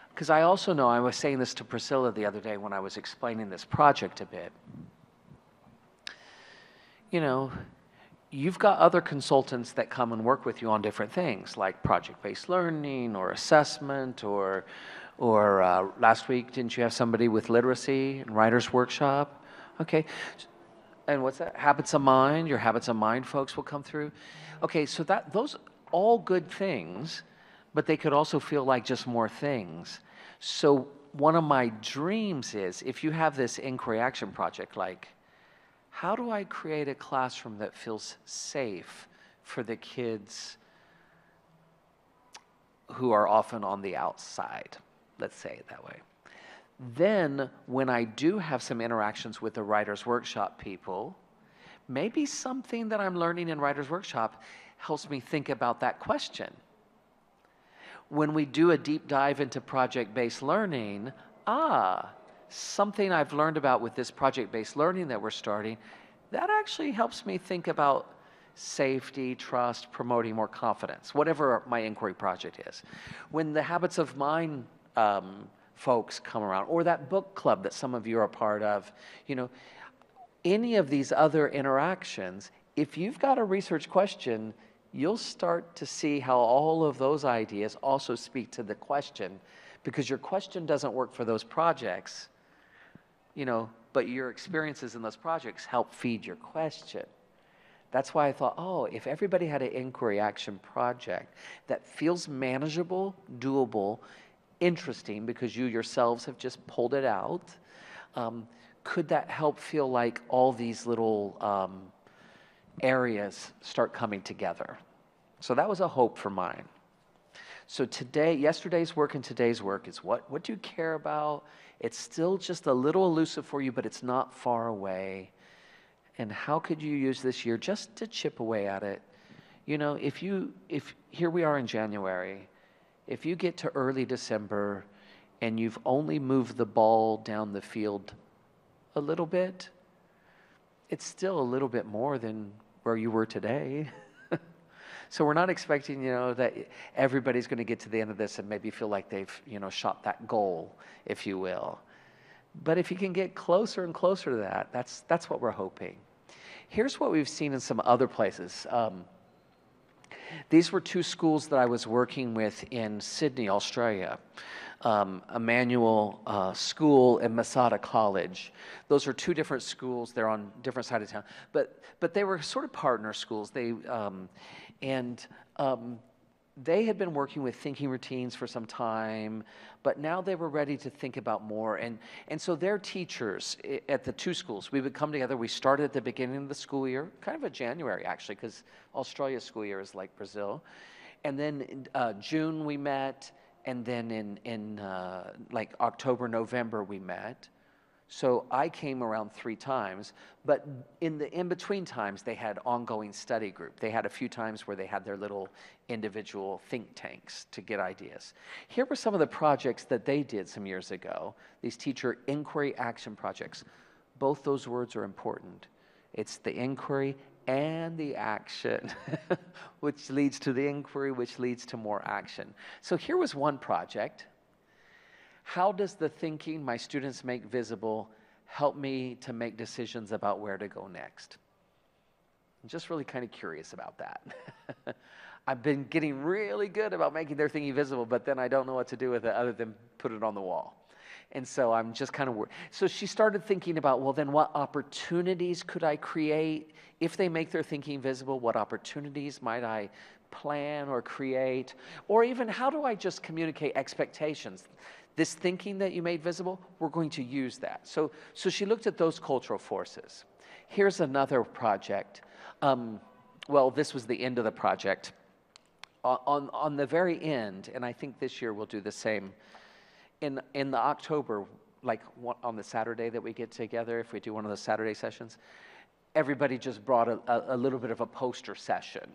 [SPEAKER 1] Because I also know, I was saying this to Priscilla the other day when I was explaining this project a bit. You know, you've got other consultants that come and work with you on different things, like project-based learning or assessment or last week, didn't you have somebody with literacy and writer's workshop? Okay, and what's that? Habits of Mind, your Habits of Mind folks will come through. Okay, so those all good things, but they could also feel like just more things. So one of my dreams is, if you have this inquiry action project, like, how do I create a classroom that feels safe for the kids who are often on the outside? Let's say it that way. Then, when I do have some interactions with the Writer's Workshop people, maybe something that I'm learning in Writer's Workshop helps me think about that question. When we do a deep dive into project-based learning, something I've learned about with this project-based learning that we're starting, that actually helps me think about safety, trust, promoting more confidence, whatever my inquiry project is. When the Habits of Mind folks come around, or that book club that some of you are a part of, you know, any of these other interactions, if you've got a research question, you'll start to see how all of those ideas also speak to the question, because your question doesn't work for those projects, you know, but your experiences in those projects help feed your question. That's why I thought, if everybody had an inquiry action project that feels manageable, doable, interesting, because you yourselves have just pulled it out, could that help feel like all these little areas start coming together? So that was a hope for mine. So yesterday's work and today's work is what do you care about? It's still just a little elusive for you, but it's not far away. And how could you use this year just to chip away at it? You know, if here we are in January, if you get to early December and you've only moved the ball down the field a little bit, it's still a little bit more than where you were today. So we're not expecting, you know, that everybody's going to get to the end of this and maybe feel like they've, you know, shot that goal, if you will. But if you can get closer and closer to that, that's what we're hoping. Here's what we've seen in some other places. These were two schools that I was working with in Sydney, Australia. Emmanuel School and Masada College. Those are two different schools. They're on different sides of town, but they were sort of partner schools. They had been working with thinking routines for some time, but now they were ready to think about more. And so their teachers at the two schools, we would come together. We started at the beginning of the school year, kind of a January actually, because Australia's school year is like Brazil. And then in June we met, and then in like October, November we met. So I came around 3 times, but in the in-between times, they had ongoing study group. They had a few times where they had their little individual think tanks to get ideas. Here were some of the projects that they did some years ago, these teacher inquiry action projects. Both those words are important. It's the inquiry and the action, which leads to the inquiry, which leads to more action. So here was one project. How does the thinking my students make visible help me to make decisions about where to go next? I'm just really kind of curious about that. I've been getting really good about making their thinking visible, but then I don't know what to do with it other than put it on the wall. And so I'm just kind of worried. So she started thinking about, well, then what opportunities could I create? If they make their thinking visible, what opportunities might I plan or create? Or even how do I just communicate expectations? This thinking that you made visible, we're going to use that. So she looked at those cultural forces. Here's another project. Well, this was the end of the project. On the very end, and I think this year we'll do the same, in the October, like on the Saturday that we get together, if we do one of those Saturday sessions, everybody just brought a little bit of a poster session.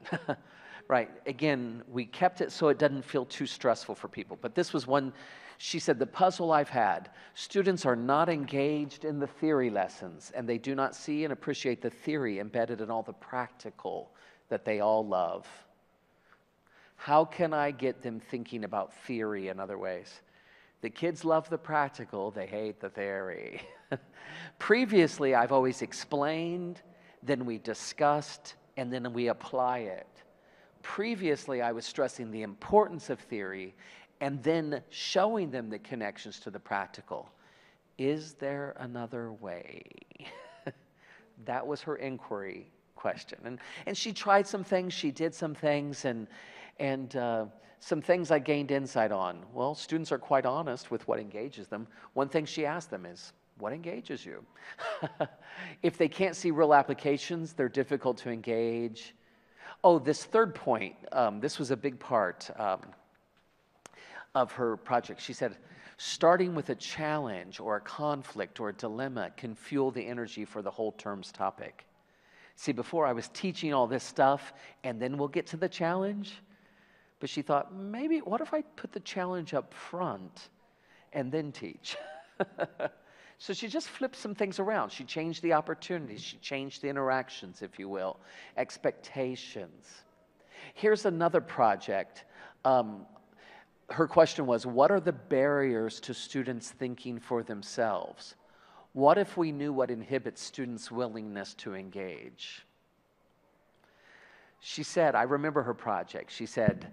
[SPEAKER 1] Right, again, we kept it so it doesn't feel too stressful for people. But this was one, she said, the puzzle I've had, students are not engaged in the theory lessons, and they do not see and appreciate the theory embedded in all the practical that they all love. How can I get them thinking about theory in other ways? The kids love the practical, they hate the theory. Previously, I've always explained, then we discussed, and then we apply it. Previously, I was stressing the importance of theory and then showing them the connections to the practical. Is there another way? That was her inquiry question. And she tried some things, she did some things, and some things I gained insight on. Well, students are quite honest with what engages them. One thing she asked them is, what engages you? If they can't see real applications, they're difficult to engage. Oh, this third point, this was a big part of her project. She said, starting with a challenge or a conflict or a dilemma can fuel the energy for the whole term's topic. See, before I was teaching all this stuff, and then we'll get to the challenge. But she thought, maybe, what if I put the challenge up front and then teach? So she just flipped some things around. She changed the opportunities. She changed the interactions, if you will, expectations. Here's another project. Her question was, what are the barriers to students thinking for themselves? What if we knew what inhibits students' willingness to engage? She said, I remember her project. She said,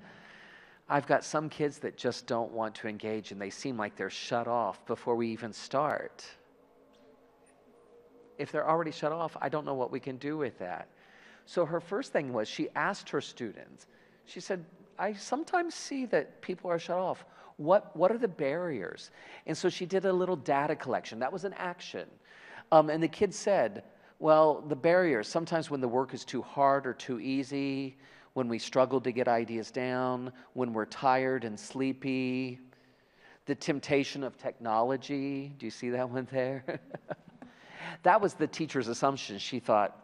[SPEAKER 1] I've got some kids that just don't want to engage, and they seem like they're shut off before we even start. If they're already shut off, I don't know what we can do with that. So her first thing was she asked her students, she said, I sometimes see that people are shut off. What are the barriers? And so she did a little data collection. That was an action. And the kids said, well, the barriers, sometimes when the work is too hard or too easy, when we struggle to get ideas down, when we're tired and sleepy, the temptation of technology. Do you see that one there? That was the teacher's assumption. She thought,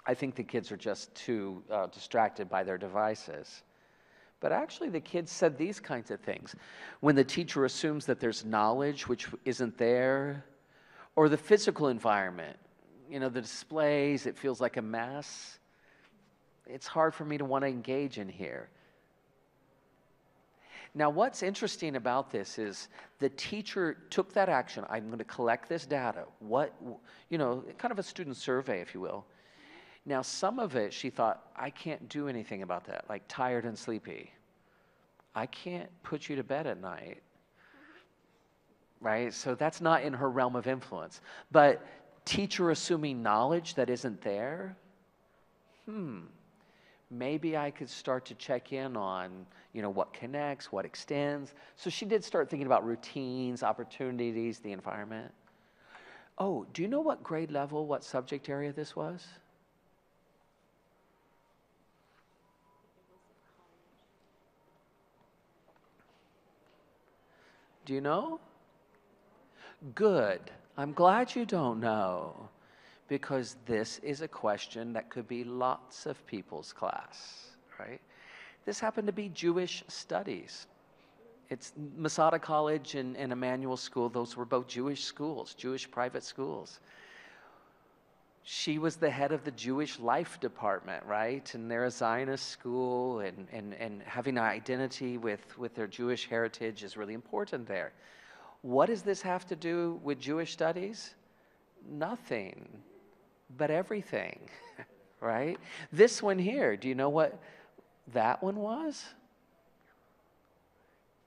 [SPEAKER 1] I think the kids are just too distracted by their devices. But actually, the kids said these kinds of things. When the teacher assumes that there's knowledge which isn't there, or the physical environment, you know, the displays, it feels like a mess. It's hard for me to want to engage in here. Now, what's interesting about this is the teacher took that action. I'm going to collect this data. What, you know, kind of a student survey, if you will. Now, some of it, she thought, I can't do anything about that, like tired and sleepy. I can't put you to bed at night, right? So that's not in her realm of influence. But teacher assuming knowledge that isn't there, maybe I could start to check in on, you know, what connects, what extends. So she did start thinking about routines, opportunities, the environment. Oh, do you know what grade level, what subject area this was? Do you know? Good. I'm glad you don't know, because this is a question that could be lots of people's class, right? This happened to be Jewish studies. It's Masada College and Emmanuel School. Those were both Jewish schools, Jewish private schools. She was the head of the Jewish Life Department, right? And they're a Zionist school, and having an identity with their Jewish heritage is really important there. What does this have to do with Jewish studies? Nothing, but everything, right? This one here, do you know what that one was?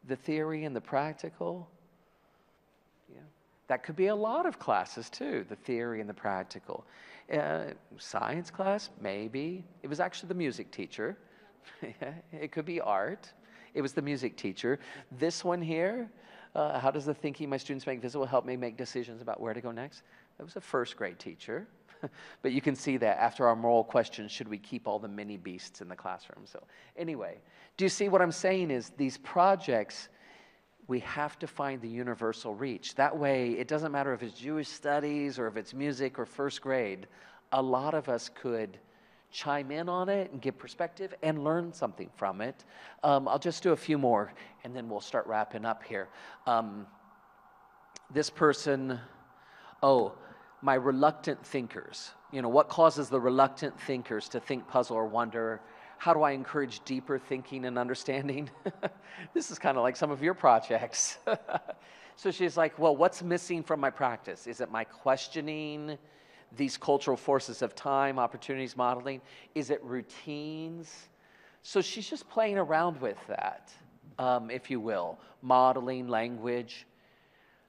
[SPEAKER 1] The theory and the practical. Yeah. That could be a lot of classes too, the theory and the practical. Science class, maybe. It was actually the music teacher. It could be art. It was the music teacher. This one here, how does the thinking my students make visible help me make decisions about where to go next? That was a first grade teacher. But you can see that after our moral question, should we keep all the mini beasts in the classroom? So anyway, do you see what I'm saying is these projects, we have to find the universal reach. That way, it doesn't matter if it's Jewish studies or if it's music or first grade, a lot of us could chime in on it and give perspective and learn something from it. I'll just do a few more and then we'll start wrapping up here. This person, my reluctant thinkers. You know, what causes the reluctant thinkers to think, puzzle, or wonder? How do I encourage deeper thinking and understanding? This is kind of like some of your projects. So she's like, well, what's missing from my practice? Is it my questioning these cultural forces of time, opportunities, modeling? Is it routines? So she's just playing around with that, if you will, modeling, language.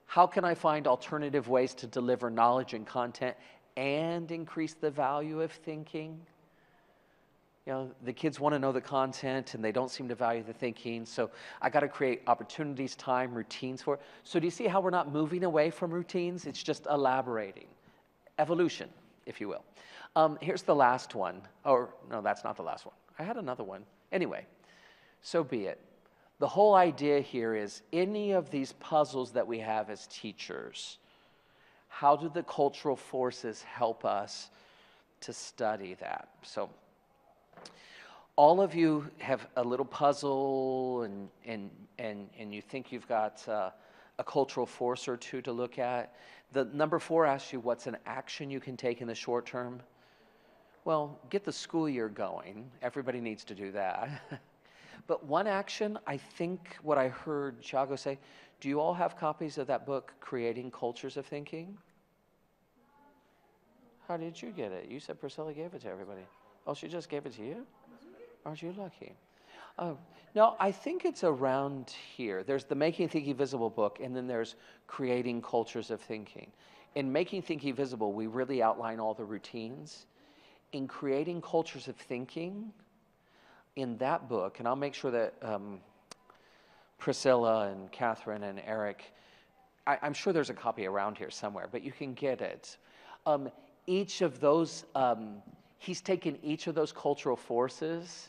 [SPEAKER 1] How can I find alternative ways to deliver knowledge and content and increase the value of thinking? You know, the kids want to know the content and they don't seem to value the thinking. So I got to create opportunities, time, routines for it. So do you see how we're not moving away from routines? It's just elaborating. Evolution, if you will. Here's the last one. Or no, that's not the last one. I had another one. Anyway, so be it. The whole idea here is any of these puzzles that we have as teachers, how do the cultural forces help us to study that? So all of you have a little puzzle and you think you've got a cultural force or two to look at. The number 4 asks you what's an action you can take in the short term. Well, get the school year going. Everybody needs to do that. But one action, I think what I heard Thiago say, do you all have copies of that book, Creating Cultures of Thinking? How did you get it? You said Priscilla gave it to everybody. Oh, she just gave it to you? Aren't you lucky? No, I think it's around here. There's the Making Thinking Visible book, and then there's Creating Cultures of Thinking. In Making Thinking Visible, we really outline all the routines. In Creating Cultures of Thinking, in that book, and I'll make sure that Priscilla and Catherine and Eric, I'm sure there's a copy around here somewhere, but you can get it. Each of those, he's taken each of those cultural forces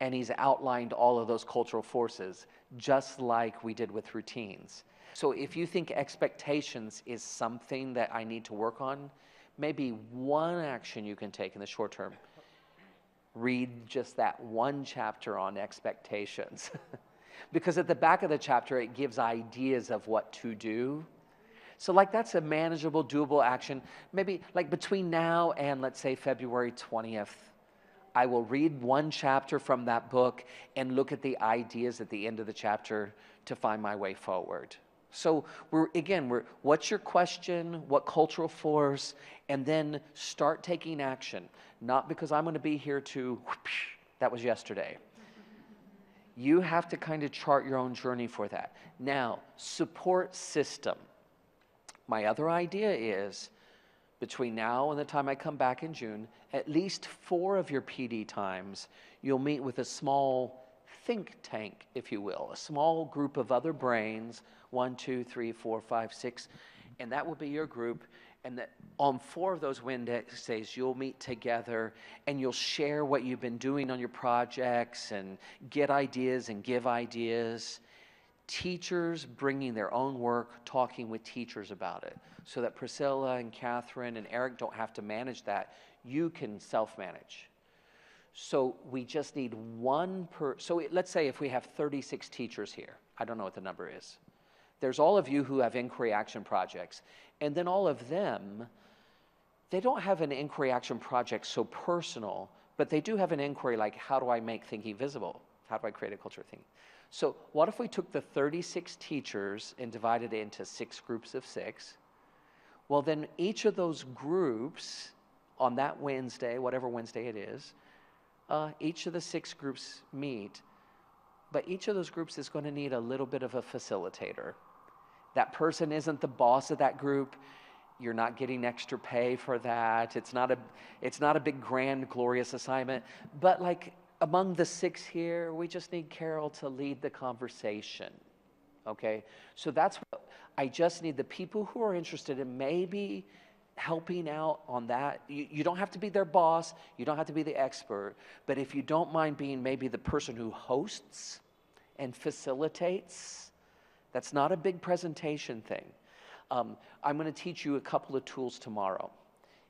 [SPEAKER 1] and he's outlined all of those cultural forces, just like we did with routines. So if you think expectations is something that I need to work on, maybe one action you can take in the short term. Read just that one chapter on expectations. Because at the back of the chapter, it gives ideas of what to do. So like that's a manageable, doable action. Maybe like between now and let's say February 20th, I will read one chapter from that book and look at the ideas at the end of the chapter to find my way forward. So what's your question? What cultural force? And then start taking action. Not because I'm going to be here to, whoosh, that was yesterday. You have to kind of chart your own journey for that. Now, support system. My other idea is, between now and the time I come back in June, at least 4 of your PD times, you'll meet with a small think tank, if you will, a small group of other brains, 1, 2, 3, 4, 5, 6, and that will be your group. And that on 4 of those Wednesdays, you'll meet together and you'll share what you've been doing on your projects and get ideas and give ideas. Teachers bringing their own work, talking with teachers about it, so that Priscilla and Catherine and Eric don't have to manage that. You can self-manage. So we just need one per, so let's say if we have 36 teachers here, I don't know what the number is. There's all of you who have inquiry action projects, and then all of them, they don't have an inquiry action project so personal, but they do have an inquiry like, how do I make thinking visible? How do I create a culture of thinking? So what if we took the 36 teachers and divided it into 6 groups of 6? Well, then each of those groups on that Wednesday, whatever Wednesday it is, each of the 6 groups meet, but each of those groups is going to need a little bit of a facilitator. That person isn't the boss of that group. You're not getting extra pay for that. It's not a big, grand, glorious assignment. But like among the 6 here, we just need Carol to lead the conversation. Okay? So that's what I just need, the people who are interested in maybe helping out on that. You don't have to be their boss. You don't have to be the expert. But if you don't mind being maybe the person who hosts and facilitates, that's not a big presentation thing. I'm going to teach you a couple of tools tomorrow.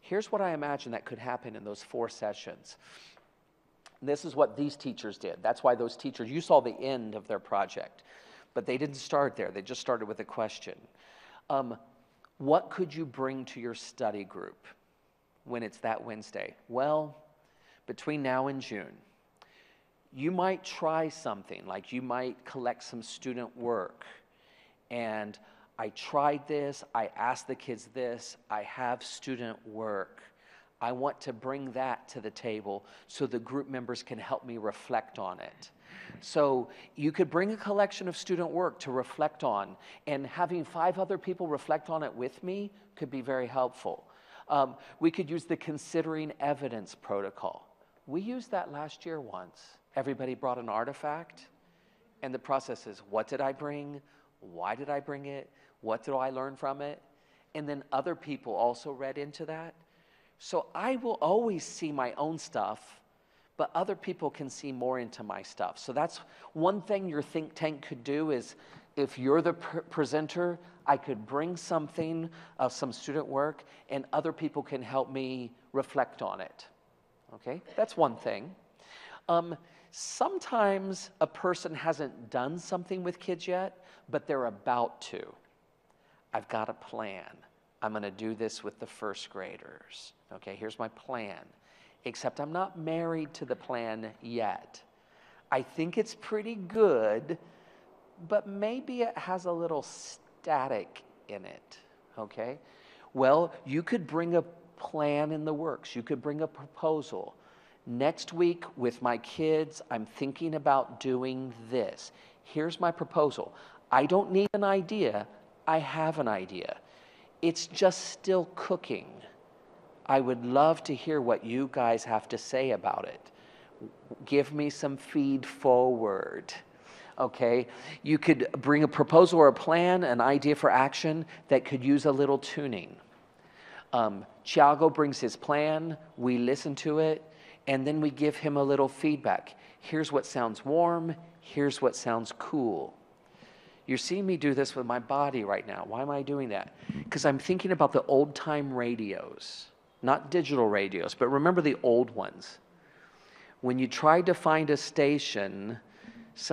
[SPEAKER 1] Here's what I imagine that could happen in those 4 sessions. This is what these teachers did. That's why those teachers, you saw the end of their project, but they didn't start there. They just started with a question. What could you bring to your study group when it's that Wednesday? Well, between now and June, you might try something, like you might collect some student work. And I tried this, I asked the kids this, I have student work. I want to bring that to the table so the group members can help me reflect on it. So you could bring a collection of student work to reflect on, and having 5 other people reflect on it with me could be very helpful. We could use the considering evidence protocol. We used that last year once. Everybody brought an artifact, and the process is, what did I bring? Why did I bring it? What did I learn from it? And then other people also read into that. So I will always see my own stuff, but other people can see more into my stuff. So that's one thing your think tank could do is, if you're the presenter, I could bring something of some student work, and other people can help me reflect on it. Okay, that's one thing. Sometimes a person hasn't done something with kids yet, but they're about to. I've got a plan. I'm going to do this with the 1st graders. Okay, here's my plan. Except I'm not married to the plan yet. I think it's pretty good, but maybe it has a little static in it. Okay? Well, you could bring a plan in the works. You could bring a proposal. Next week with my kids, I'm thinking about doing this. Here's my proposal. I don't need an idea. I have an idea. It's just still cooking. I would love to hear what you guys have to say about it. Give me some feed forward. Okay? You could bring a proposal or a plan, an idea for action that could use a little tuning. Thiago brings his plan. We listen to it. And then we give him a little feedback. Here's what sounds warm. Here's what sounds cool. You're seeing me do this with my body right now. Why am I doing that? Because I'm thinking about the old-time radios. not digital radios, but remember the old ones. When you tried to find a station,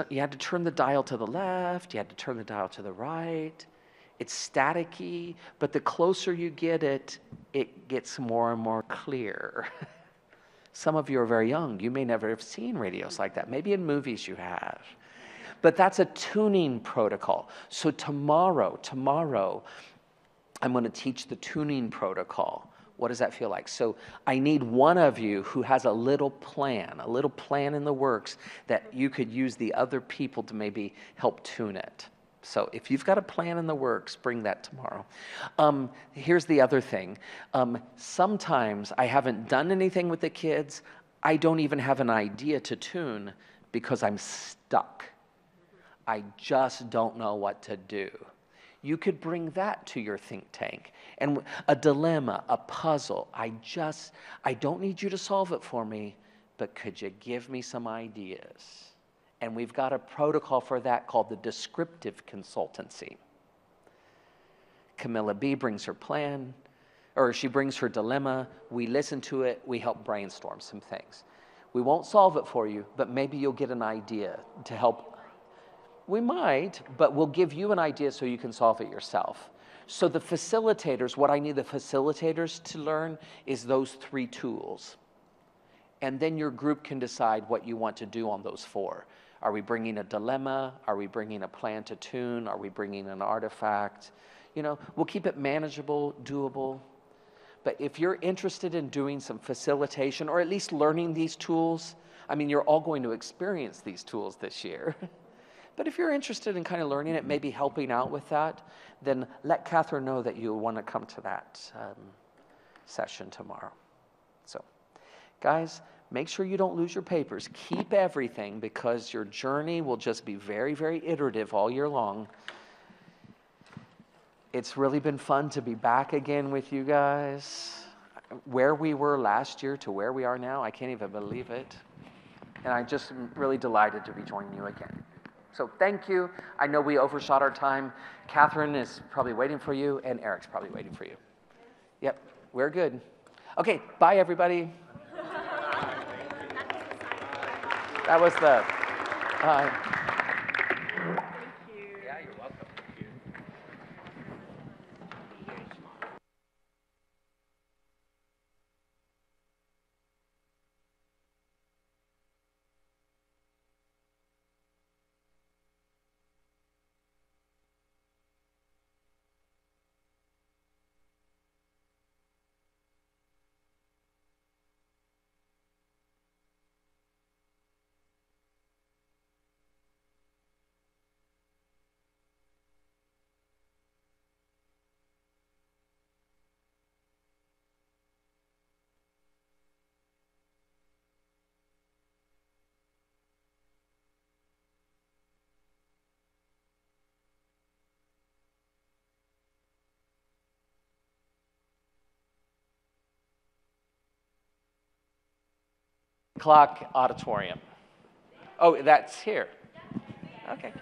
[SPEAKER 1] you had to turn the dial to the left, you had to turn the dial to the right. It's staticky, but the closer you get it, it gets more and more clear. Some of you are very young. You may never have seen radios like that. Maybe in movies you have. But that's a tuning protocol. So tomorrow, I'm going to teach the tuning protocol. What does that feel like? So I need one of you who has a little plan in the works that you could use the other people to maybe help tune it. So if you've got a plan in the works, bring that tomorrow. Here's the other thing. Sometimes I haven't done anything with the kids. I don't even have an idea to tune because I'm stuck. I just don't know what to do. You could bring that to your think tank. And a dilemma, a puzzle, I don't need you to solve it for me, but could you give me some ideas? And we've got a protocol for that called the descriptive consultancy. Camilla B brings her plan, or she brings her dilemma, we listen to it, we help brainstorm some things. We won't solve it for you, but maybe you'll get an idea to help. We might, but we'll give you an idea so you can solve it yourself. So the facilitators, what I need the facilitators to learn is those 3 tools. And then your group can decide what you want to do on those 4. Are we bringing a dilemma? Are we bringing a plan to tune? Are we bringing an artifact? You know, we'll keep it manageable, doable. But if you're interested in doing some facilitation or at least learning these tools, I mean, you're all going to experience these tools this year. But if you're interested in kind of learning it, maybe helping out with that, then let Catherine know that you'll want to come to that session tomorrow. So, guys, make sure you don't lose your papers. Keep everything because your journey will just be very, very iterative all year long. It's really been fun to be back again with you guys. Where we were last year to where we are now, I can't even believe it. And I'm just really delighted to be joining you again. So thank you. I know we overshot our time. Catherine is probably waiting for you, and Eric's probably waiting for you. Yep, we're good. Okay, bye, everybody. That was the... Yeah, you're welcome. O'clock auditorium. Oh, that's here. Okay.